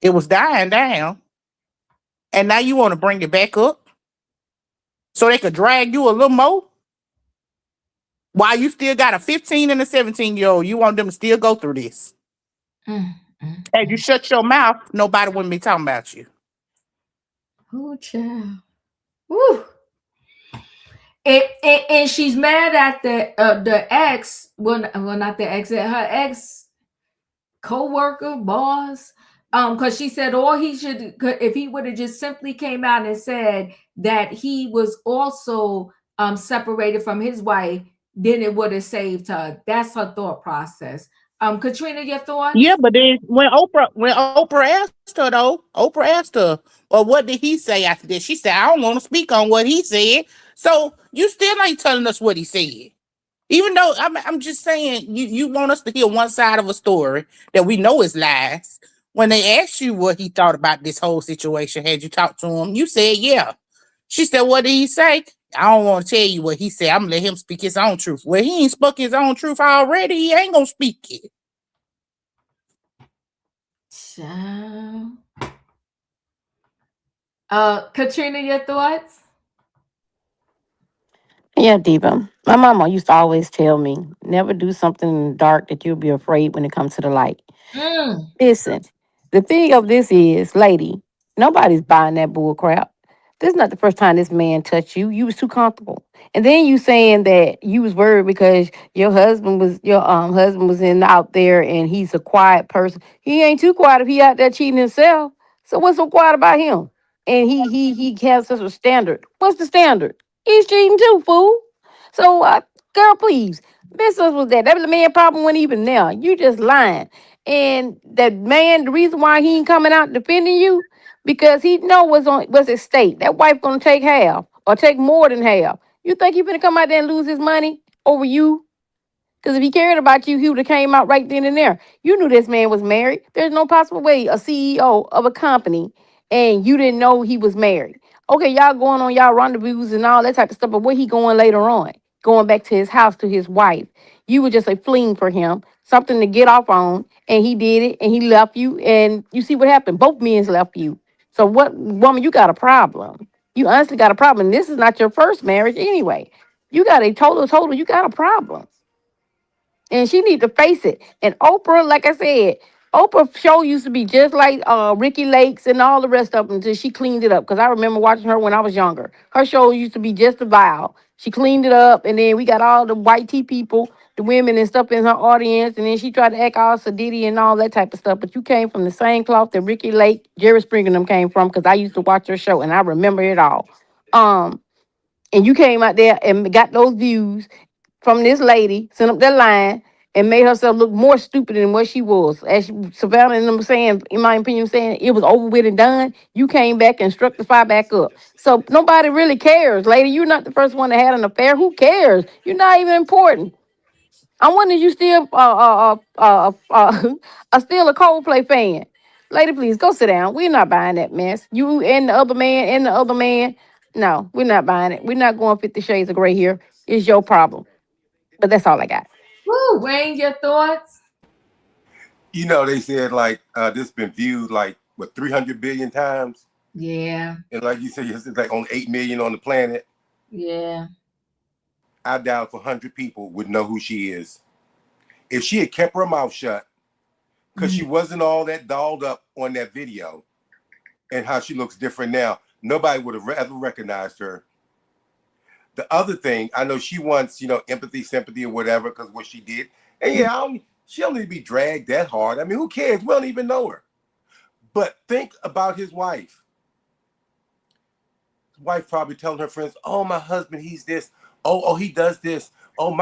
It was dying down. And now you want to bring it back up so they could drag you a little more? While you still got a 15 and a 17-year-old, you want them to still go through this. And you shut your mouth, nobody wouldn't be talking about you. Oh, child. Woo. And she's mad at the ex, well, not the ex, her ex co-worker, boss, because she said all he should, if he would have just simply came out and said that he was also separated from his wife, then it would have saved her. That's her thought process. Katrina, your thoughts? Yeah, but then when Oprah asked her though, well, what did he say after this? She said, I don't want to speak on what he said. So you still ain't telling us what he said. Even though I'm just saying, you want us to hear one side of a story that we know is lies. When they asked you what he thought about this whole situation, had you talked to him, you said, yeah. She said, what did he say? I don't want to tell you what he said. I'm going to let him speak his own truth. Well, he ain't spoke his own truth already. He ain't going to speak it. Katrina, your thoughts? Yeah, Diva. My mama used to always tell me, never do something in the dark that you'll be afraid when it comes to the light. Listen, the thing of this is, lady, Nobody's buying that bull crap. This is not the first time this man touched you. You was too comfortable. And then you saying that you was worried because your husband was in out there and he's a quiet person. He ain't too quiet if he out there cheating himself. So what's so quiet about him? And he has such a standard. What's the standard? He's cheating too, fool. So girl, please miss us with that. That man problem wasn't even there. You just lying. And that man, the reason why he ain't coming out defending you, because he know what's at stake. That wife gonna take half or take more than half. You think he finna come out there and lose his money over you? Because if he cared about you, he would have came out right then and there. You knew this man was married. There's no possible way a CEO of a company and you didn't know he was married. Okay, y'all going on y'all rendezvous and all that type of stuff, but where he going later on? Going back to his house to his wife. You were just a fleeing for him, something to get off on, and he did it, and he left you, and you see what happened. Both men left you. So what, woman, you got a problem. You honestly got a problem. This is not your first marriage anyway. You got a total, you got a problem. And she need to face it. And Oprah, like I said, Oprah show used to be just like Ricky Lakes and all the rest of them until she cleaned it up. Because I remember watching her when I was younger. Her show used to be just a vile. She cleaned it up, and then we got all the white tea people, the women and stuff in her audience, and then she tried to act all sedity and all that type of stuff. But you came from the same cloth that Ricky Lake, Jerry Springer and them came from, because I used to watch her show and I remember it all. And you came out there and got those views from this lady, sent up that line, and made herself look more stupid than what she was. As Savannah and them saying, in my opinion, saying it was over with and done, you came back and struck the fire back up. So nobody really cares, lady. You're not the first one that had an affair. Who cares? You're not even important. I wonder you still still a Coldplay fan. Lady, please go sit down. We're not buying that mess. You and the other man and the other man. No, we're not buying it. We're not going 50 Shades of Grey here. It's your problem. But that's all I got. Woo, Wayne, your thoughts? You know, they said like this been viewed like what 300 billion times. Yeah. And like you said, it's like only 8 million on the planet. Yeah. I doubt if 100 people would know who she is. If she had kept her mouth shut, because she wasn't all that dolled up on that video and how she looks different now, nobody would have ever recognized her. The other thing, I know she wants, empathy, sympathy, or whatever, because what she did. And yeah, she don't need to be dragged that hard. I mean, who cares? We don't even know her. But think about his wife. His wife probably telling her friends, oh, my husband, he's this. Oh, he does this. Oh,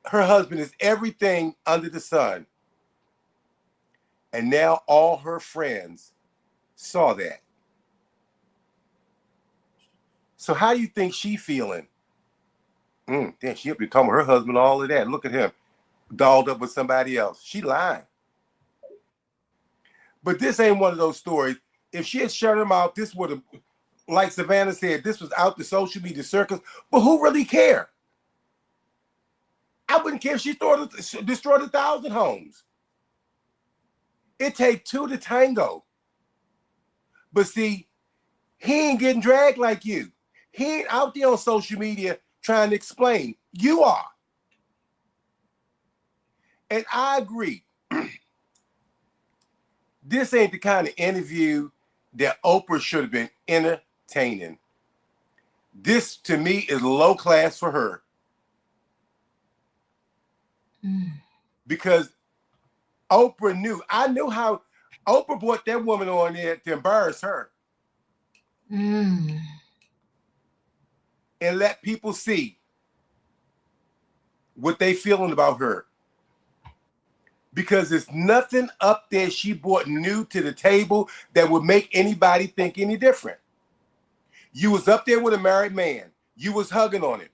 her husband is everything under the sun. And now all her friends saw that. So how do you think she feeling? Damn, she'll become her husband, all of that. Look at him, dolled up with somebody else. She lying. But this ain't one of those stories. If she had shut her mouth, this would have, like Savannah said, this was out the social media circus. But who really care? I wouldn't care if she destroyed 1,000 homes. It take two to tango. But see, he ain't getting dragged like you. He ain't out there on social media trying to explain. You are. And I agree. This ain't the kind of interview that Oprah should have been entertaining. This, to me, is low class for her. Because Oprah knew. I knew how Oprah brought that woman on there to embarrass her. And let people see what they feeling about her. Because there's nothing up there she brought new to the table that would make anybody think any different. You was up there with a married man. You was hugging on him.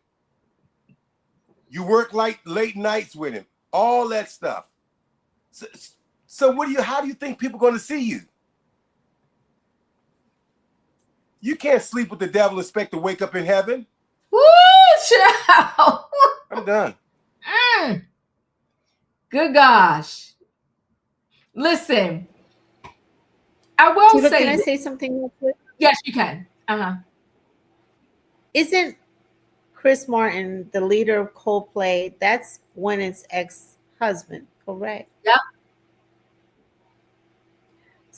You worked like late nights with him. All that stuff. So how do you think people are going to see you? You can't sleep with the devil and expect to wake up in heaven. Woo, child. I'm done. Good gosh. Listen, I will say. Can I say something real quick? Yes, you can. Isn't Chris Martin the leader of Coldplay? That's Gwyneth's ex-husband, correct? Yep.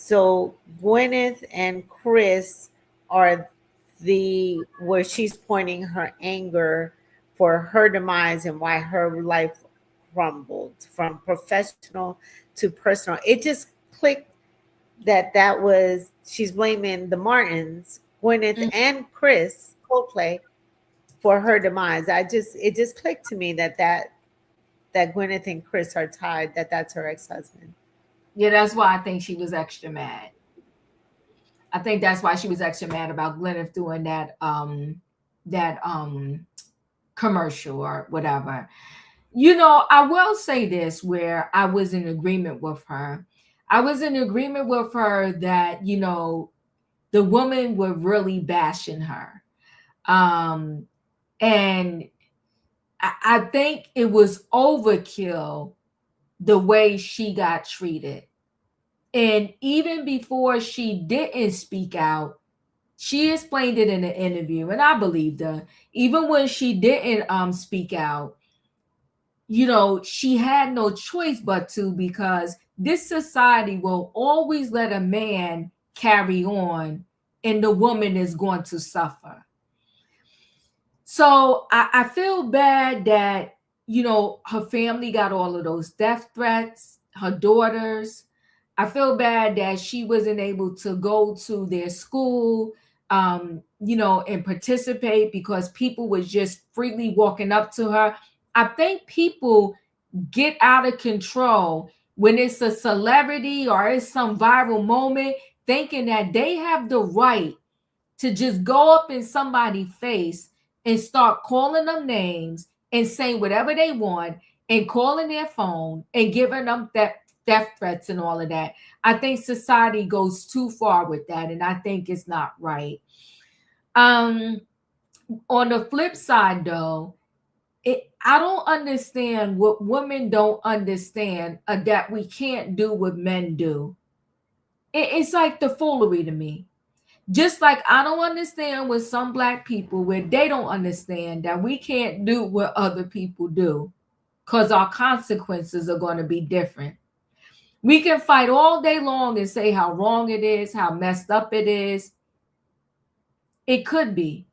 So Gwyneth and Chris are the where she's pointing her anger for her demise and why her life crumbled from professional to personal. It just clicked that was she's blaming the Martins, Gwyneth and Chris Coldplay for her demise. It just clicked to me that Gwyneth and Chris are tied, that's her ex-husband. Yeah, that's why I think she was extra mad. I think that's why she was extra mad about Gwyneth doing that commercial or whatever. You know, I will say this where I was in agreement with her. I was in agreement with her that, you know, the woman were really bashing her. And I think it was overkill the way she got treated. And even before she didn't speak out, she explained it in an interview, and I believed her. Even when she didn't speak out, you know, she had no choice but to, because this society will always let a man carry on and the woman is going to suffer. So I feel bad that, you know, her family got all of those death threats, her daughters. I feel bad that she wasn't able to go to their school, you know, and participate because people was just freely walking up to her. I think people get out of control when it's a celebrity or it's some viral moment, thinking that they have the right to just go up in somebody's face and start calling them names and saying whatever they want and calling their phone and giving them that death threats and all of that. I think society goes too far with that, and I think it's not right. On the flip side, though, I don't understand what women don't understand that we can't do what men do. It's like the foolery to me. Just like I don't understand with some black people where they don't understand that we can't do what other people do because our consequences are going to be different. We can fight all day long and say how wrong it is, how messed up it is. It could be.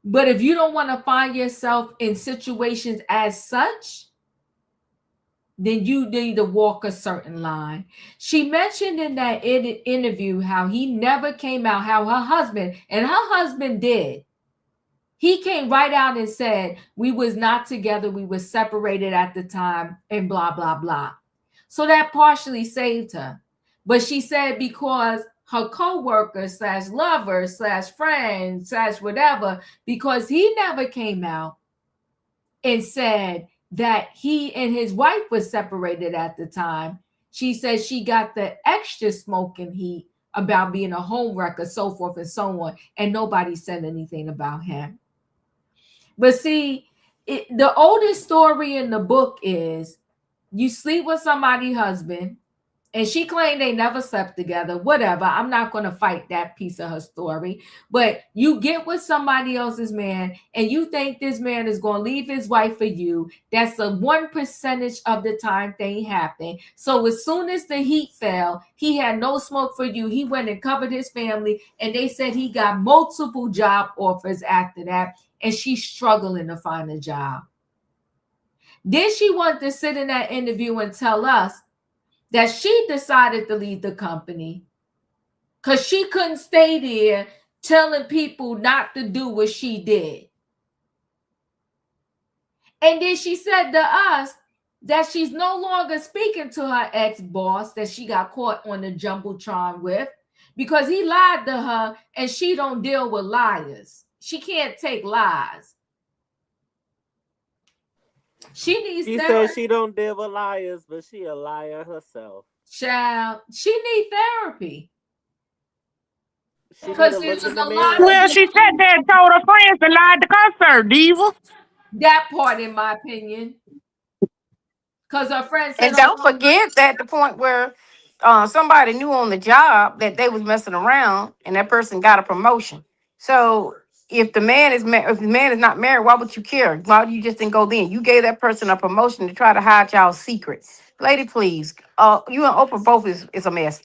But if you don't want to find yourself in situations as such, then you need to walk a certain line. She mentioned in that interview how he never came out, how her husband did. He came right out and said, we was not together, we were separated at the time, and blah, blah, blah. So that partially saved her. But she said because her co-worker / lover / friend / whatever, because he never came out and said that he and his wife were separated at the time, she said she got the extra smoking heat about being a home wrecker, so forth and so on, and nobody said anything about him. But see, the oldest story in the book is you sleep with somebody's husband, and she claimed they never slept together, whatever. I'm not going to fight that piece of her story. But you get with somebody else's man and you think this man is going to leave his wife for you. That's a 1% of the time thing happened. So as soon as the heat fell, he had no smoke for you. He went and covered his family, and they said he got multiple job offers after that, and she's struggling to find a job. Then she wanted to sit in that interview and tell us that she decided to leave the company because she couldn't stay there telling people not to do what she did. And then she said to us that she's no longer speaking to her ex-boss that she got caught on the Jumbotron with because he lied to her, and she don't deal with liars. She can't take lies. She needs She therapy. said she don't deal with liars, but she a liar herself. Child, she need therapy. Because it was a lot. Well, she sat there and told her friends to lie at the concert, diva. That part, in my opinion. Because her friend said, And don't forget that the point where somebody knew on the job that they was messing around, and that person got a promotion. So if the man is if the man is not married, why would you care? Why would you just didn't go then? You gave that person a promotion to try to hide y'all's secrets. Lady, please. You and Oprah both is a mess.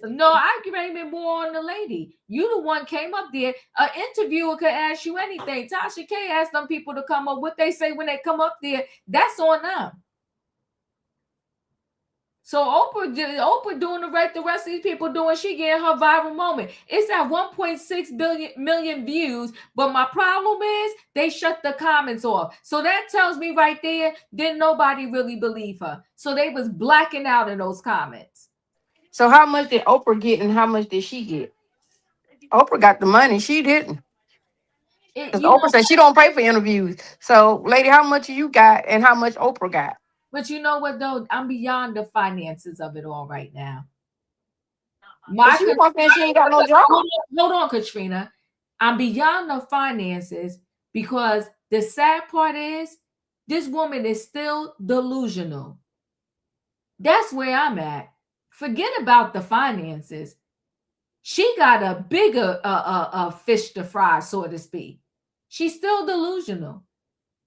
No, I blame it more on the lady. You the one came up there. An interviewer could ask you anything. Tasha K asked them people to come up. What they say when they come up there, that's on them. So Oprah doing the rest of these people doing, she getting her viral moment. It's at 1.6 million views, but my problem is they shut the comments off. So that tells me right there, didn't nobody really believe her. So they was blacking out in those comments. So how much did Oprah get and how much did she get? Oprah got the money, she didn't. Because Oprah said she don't pay for interviews. So, lady, how much you got and how much Oprah got? But you know what, though? I'm beyond the finances of it all right now. She ain't got no job. Hold on, Katrina. I'm beyond the finances because the sad part is this woman is still delusional. That's where I'm at. Forget about the finances. She got a bigger fish to fry, so to speak. She's still delusional.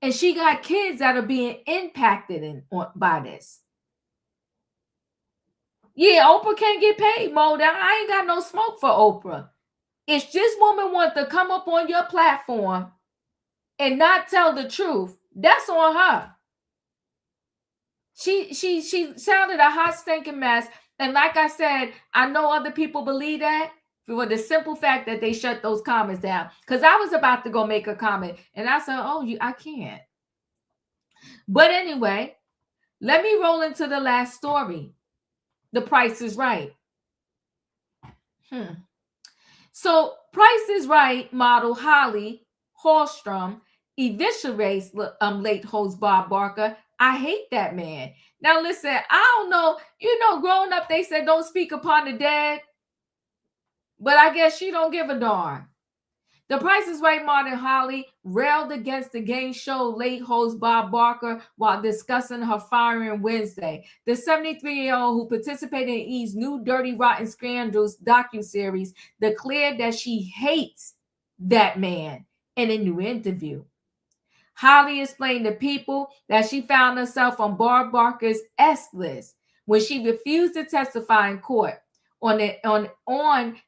And she got kids that are being impacted by this. Yeah, Oprah can't get paid, Mo. I ain't got no smoke for Oprah. If this woman wants to come up on your platform and not tell the truth, that's on her. She sounded a hot stinking mess. And like I said, I know other people believe that for the simple fact that they shut those comments down. Because I was about to go make a comment and I said, I can't. But anyway, let me roll into the last story. The Price is Right. So Price is Right model Holly Hallstrom eviscerates late host Bob Barker. I hate that man. Now listen, I don't know. Growing up, they said don't speak upon the dead. But I guess she don't give a darn. The Price is Right model Holly railed against the game show late host Bob Barker while discussing her firing Wednesday. The 73-year-old who participated in E's new Dirty Rotten Scandals docuseries declared that she hates that man in a new interview. Holly explained to People that she found herself on Bob Barker's S list when she refused to testify in court on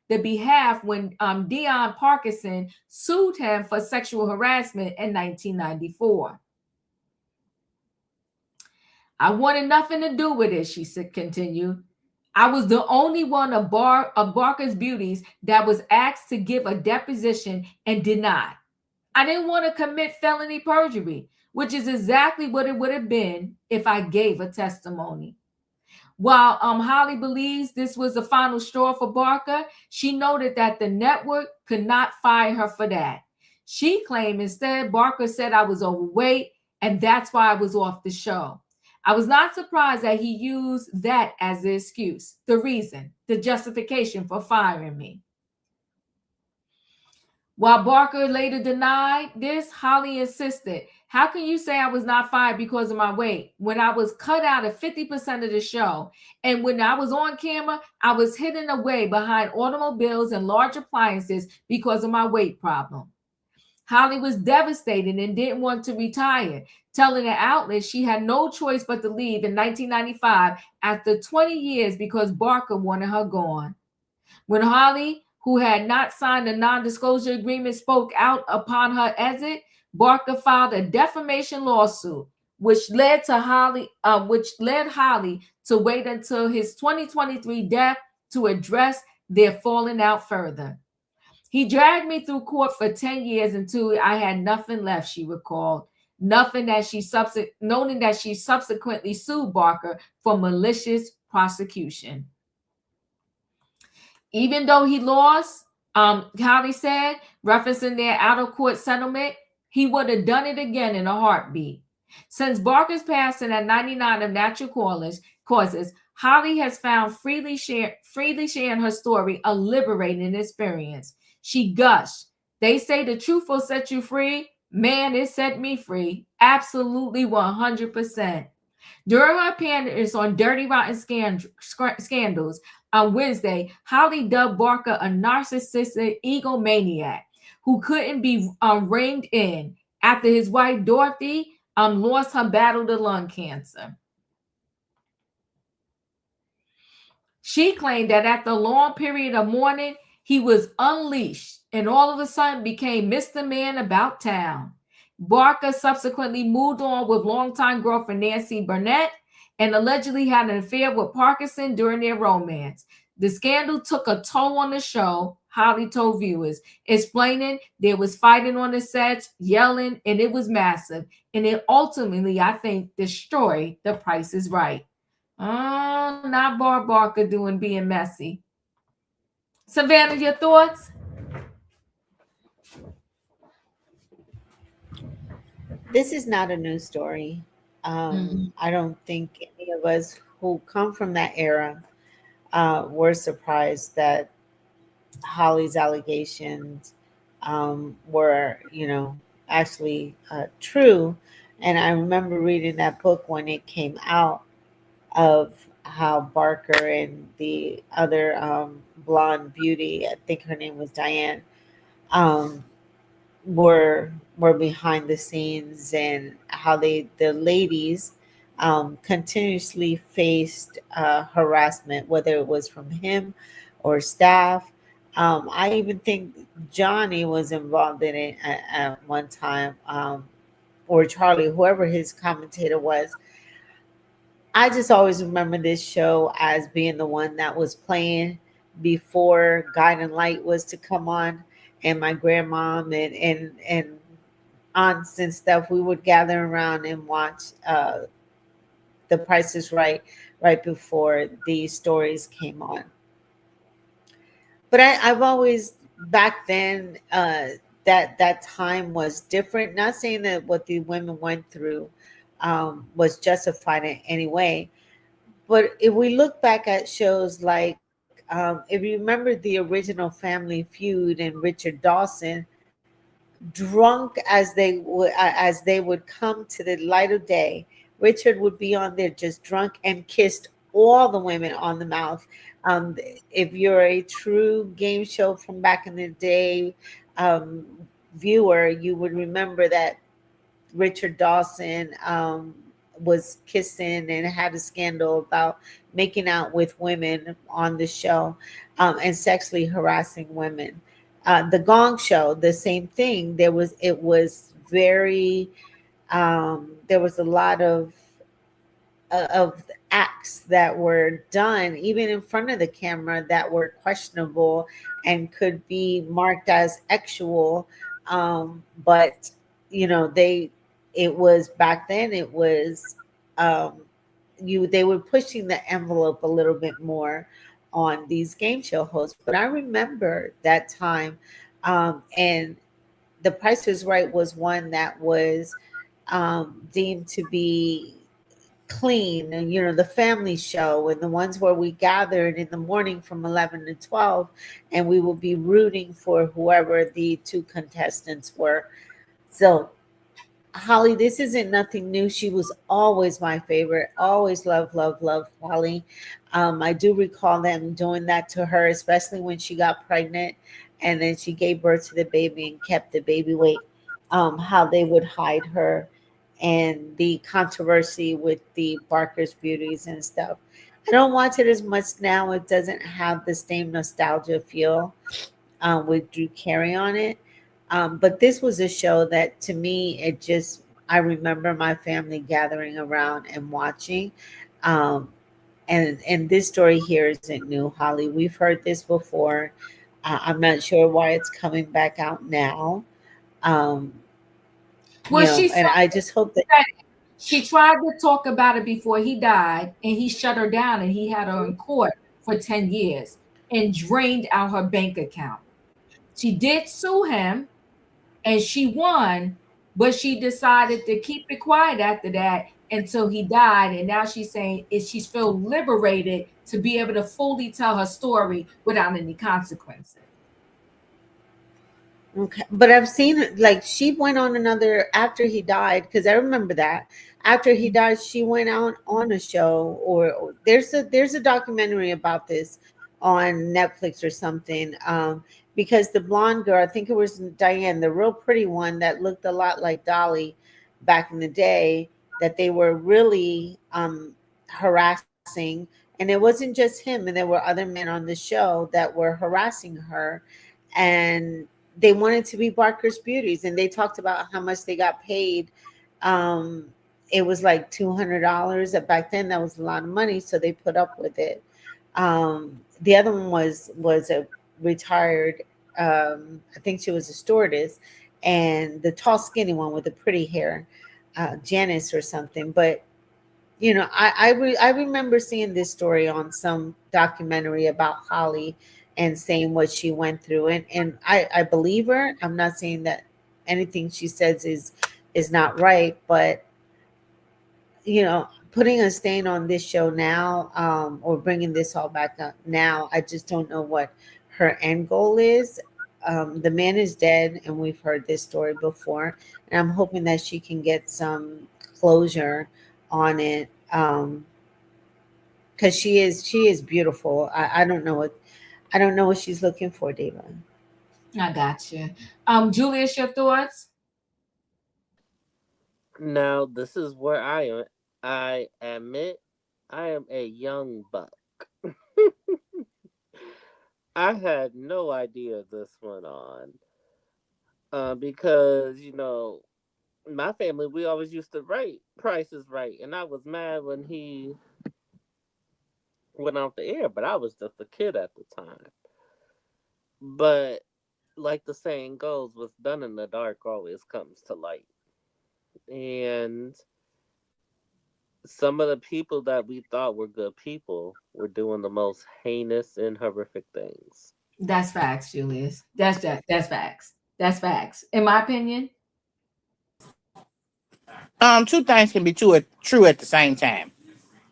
the behalf when Dion Parkinson sued him for sexual harassment in 1994. I wanted nothing to do with it, she continued. I was the only one of Barker's beauties that was asked to give a deposition and did not. I didn't want to commit felony perjury, which is exactly what it would have been if I gave a testimony. While Holly believes this was the final straw for Barker, she noted that the network could not fire her for that. She claimed instead Barker said I was overweight and that's why I was off the show. I was not surprised that he used that as the excuse, the reason, the justification for firing me. While Barker later denied this, Holly insisted, how can you say I was not fired because of my weight when I was cut out of 50% of the show? And when I was on camera, I was hidden away behind automobiles and large appliances because of my weight problem. Holly was devastated and didn't want to retire, telling the outlet she had no choice but to leave in 1995 after 20 years because Barker wanted her gone. When Holly, who had not signed a non-disclosure agreement, spoke out upon her exit, Barker filed a defamation lawsuit, which led Holly to wait until his 2023 death to address their falling out further. He dragged me through court for 10 years until I had nothing left, she recalled, noting that she subsequently sued Barker for malicious prosecution. Even though he lost, Holly said, referencing their out-of-court settlement, he would have done it again in a heartbeat. Since Barker's passing at 99 of natural causes, Holly has found freely sharing her story a liberating experience. She gushed. They say the truth will set you free. Man, it set me free. Absolutely 100%. During her appearance on Dirty Rotten Scandals on Wednesday, Holly dubbed Barker a narcissistic egomaniac who couldn't be reined in after his wife Dorothy lost her battle to lung cancer. She claimed that after a long period of mourning, he was unleashed and all of a sudden became Mr. Man about town. Barker subsequently moved on with longtime girlfriend Nancy Burnett and allegedly had an affair with Parkinson during their romance. The scandal took a toll on the show, Holly told viewers, explaining there was fighting on the sets, yelling, and it was massive. And it ultimately, I think, destroyed The Price is Right. Oh, not Barb Barker being messy. Savannah, your thoughts? This is not a news story. I don't think any of us who come from that era were surprised that Holly's allegations were, actually true. And I remember reading that book when it came out of how Barker and the other blonde beauty, I think her name was Diane, um, were behind the scenes, and how the ladies continuously faced harassment, whether it was from him or staff. I even think Johnny was involved in it at one time, or Charlie, whoever his commentator was. I just always remember this show as being the one that was playing before Guiding Light was to come on, and my grandmom and aunts and stuff, we would gather around and watch The Price is right before these stories came on. But I've always, back then, that time was different. Not saying that what the women went through was justified in any way, but if we look back at shows like, if you remember the original Family Feud and Richard Dawson, drunk as they would come to the light of day, Richard would be on there just drunk and kissed all the women on the mouth. If you're a true game show from back in the day um, viewer, you would remember that Richard Dawson was kissing and had a scandal about making out with women on the show, and sexually harassing women. The Gong Show, the same thing. It was very, there was a lot of acts that were done even in front of the camera that were questionable and could be marked as sexual. But it was back then, it was, they were pushing the envelope a little bit more on these game show hosts. But I remember that time, and The Price is Right was one that was deemed to be clean, and the family show, and the ones where we gathered in the morning from 11 to 12, and we will be rooting for whoever the two contestants were. So Holly, this isn't nothing new. She was always my favorite. Always love Holly. I do recall them doing that to her, especially when she got pregnant and then she gave birth to the baby and kept the baby weight. How they would hide her, and the controversy with the Barker's Beauties and stuff. I don't watch it as much now. It doesn't have the same nostalgia feel with Drew Carey on it. But this was a show that, to me, I remember my family gathering around and watching. Um, and this story here isn't new, Holly. We've heard this before. I'm not sure why it's coming back out now. Um, Well, she and said I just hope that she tried to talk about it before he died, and he shut her down, and he had her in court for 10 years and drained out her bank account. She did sue him, and she won, but she decided to keep it quiet after that until he died. And now she's saying she's feel liberated to be able to fully tell her story without any consequences. Okay, but I've seen it, like, she went on another after he died, because I remember that after he died, she went out on a show, or there's a documentary about this on Netflix or something. Because the blonde girl, I think it was Diane, the real pretty one that looked a lot like Dolly back in the day, that they were really harassing And it wasn't just him, and there were other men on the show that were harassing her, and they wanted to be Barker's beauties, and they talked about how much they got paid. Um, it was like $200. Back then, that was a lot of money, so they put up with it. The other one was a retired. I think she was a stewardess, and the tall, skinny one with the pretty hair, Janice or something. But I remember seeing this story on some documentary about Holly and saying what she went through, and I believe her. I'm not saying that anything she says is not right, but putting a stain on this show now, or bringing this all back up now, I just don't know what her end goal is. The man is dead, and we've heard this story before, and I'm hoping that she can get some closure on it, because she is beautiful. I don't know what she's looking for, Diva. I got you. Julius, your thoughts? Now, this is where I am. I admit I am a young buck. I had no idea this went on. Because, my family, we always used to write Price is Right. And I was mad when he went off the air, but I was just a kid at the time. But like the saying goes, what's done in the dark always comes to light. And some of the people that we thought were good people were doing the most heinous and horrific things. That's facts, Julius. That's facts. That's facts. In my opinion. Two things can be true at the same time.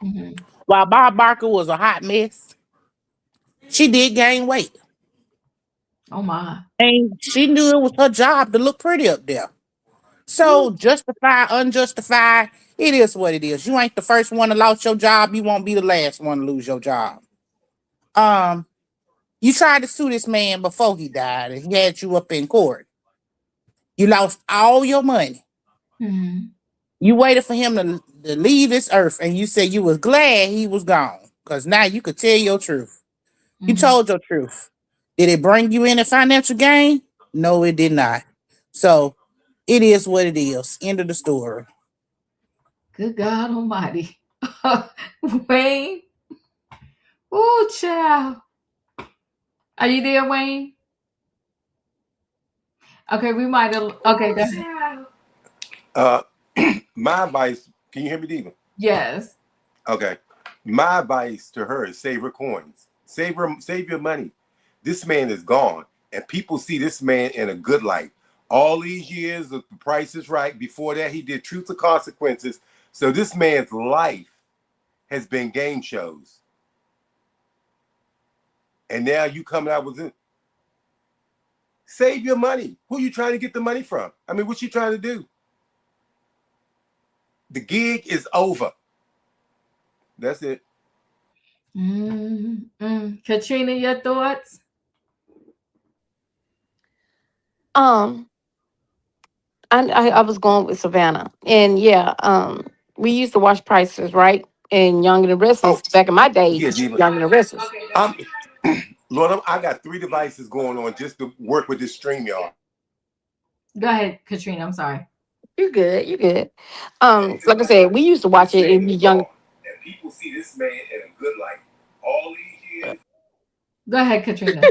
Hmm. While Bob Barker was a hot mess, she did gain weight. Oh my. And she knew it was her job to look pretty up there. So Ooh. justify, unjustify, it is what it is. You ain't the first one to lose your job. You won't be the last one to lose your job. Um, you tried to sue this man before he died, and he had you up in court. You lost all your money. Hmm. You waited for him to leave this earth, and you said you was glad he was gone. Because now you could tell your truth. You Hmm. told your truth. Did it bring you any financial gain? No, it did not. So it is what it is. End of the story. Good God Almighty. Wayne. Oh, child. Are you there, Wayne? Okay, we might have. Okay, go ahead. Uh, my advice. Can you hear me, Diva? Yes. Okay. My advice to her is save her coins. Save your money. This man is gone, and people see this man in a good light. All these years of The Price is Right. Before that, he did Truth or Consequences. So this man's life has been game shows, and now you coming out with it. Save your money. Who are you trying to get the money from? I mean, what you trying to do? The gig is over. That's it. Katrina, your thoughts? Um, I was going with Savannah, and yeah, we used to watch Prices Right and Young and the Oh, Restless back in my day. yeah, Diva. Young and the Restless. I'm, Lord, I got 3 devices going on just to work with this stream, y'all. Go ahead, Katrina. I'm sorry. You're good. You're good. Save your Like I money. said, we used to watch This it man and be is young. gone, and people see this man in a good light. All these years. Go ahead, Katrina.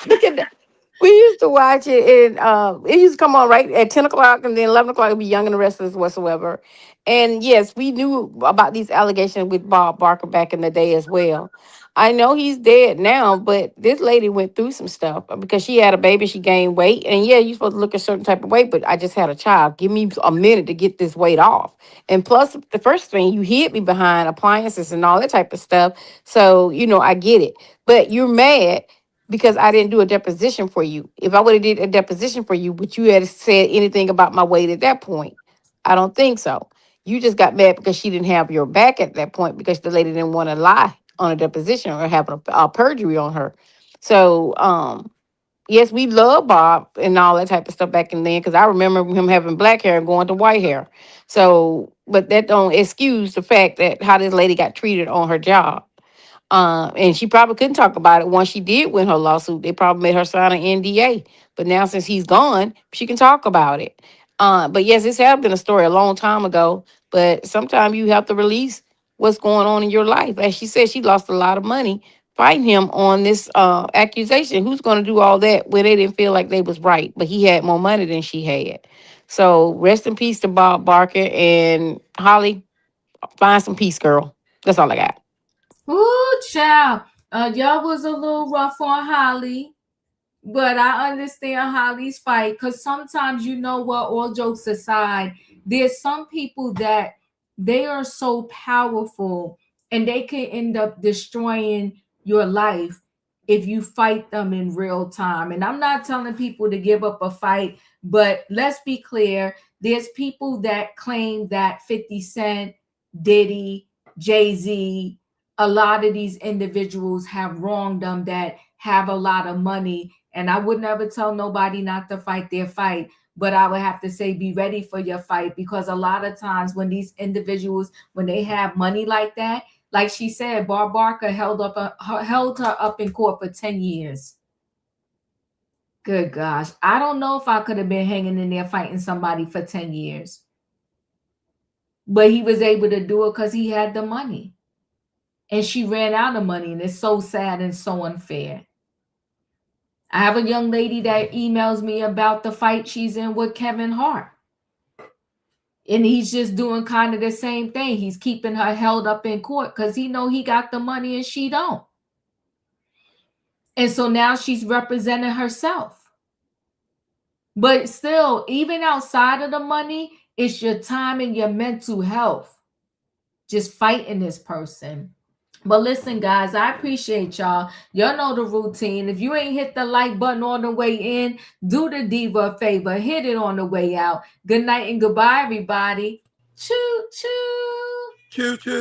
Look at that. We used to watch it, and it used to come on right at 10 o'clock, and then 11 o'clock it'd be Young and the Restless whatsoever. And yes, we knew about these allegations with Bob Barker back in the day as well. I know he's dead now, but this lady went through some stuff because she had a baby, she gained weight, and yeah, you're supposed to look a certain type of weight, but I just had a child. Give me a minute to get this weight off. And plus, the first thing you hid me behind appliances and all that type of stuff. So I get it, but you're mad because I didn't do a deposition for you. If I would have did a deposition for you, would you have said anything about my weight at that point? I don't think so. You just got mad because she didn't have your back at that point because the lady didn't want to lie on a deposition or have a perjury on her. So yes, we love Bob and all that type of stuff back in then, because I remember him having black hair and going to white hair. So, but that don't excuse the fact that how this lady got treated on her job. And she probably couldn't talk about it once she did win her lawsuit. They probably made her sign an NDA. But now since he's gone, she can talk about it. But yes, this has been a story a long time ago. But sometimes you have to release what's going on in your life. As she said, she lost a lot of money fighting him on this accusation. Who's going to do all that when they didn't feel like they was right? But he had more money than she had. So rest in peace to Bob Barker, and Holly, find some peace, girl. That's all I got. Ooh, child. Y'all was a little rough on Holly, but I understand Holly's fight, because sometimes, you know what, all jokes aside, there's some people that they are so powerful and they can end up destroying your life if you fight them in real time. And I'm not telling people to give up a fight, but let's be clear, there's people that claim that 50 Cent, Diddy, Jay-Z, a lot of these individuals have wronged them that have a lot of money. And I would never tell nobody not to fight their fight, but I would have to say, be ready for your fight, because a lot of times when these individuals, when they have money like that, like she said, Bob Barker held her up in court for 10 years. Good gosh. I don't know if I could have been hanging in there fighting somebody for 10 years. But he was able to do it because he had the money. And she ran out of money, and it's so sad and so unfair. I have a young lady that emails me about the fight she's in with Kevin Hart. And he's just doing kind of the same thing. He's keeping her held up in court because he know he got the money and she don't. And so now she's representing herself. But still, even outside of the money, it's your time and your mental health just fighting this person. But listen, guys, I appreciate y'all. Y'all know the routine. If you ain't hit the like button on the way in, do the diva a favor. Hit it on the way out. Good night and goodbye, everybody. Choo, choo. Choo, choo.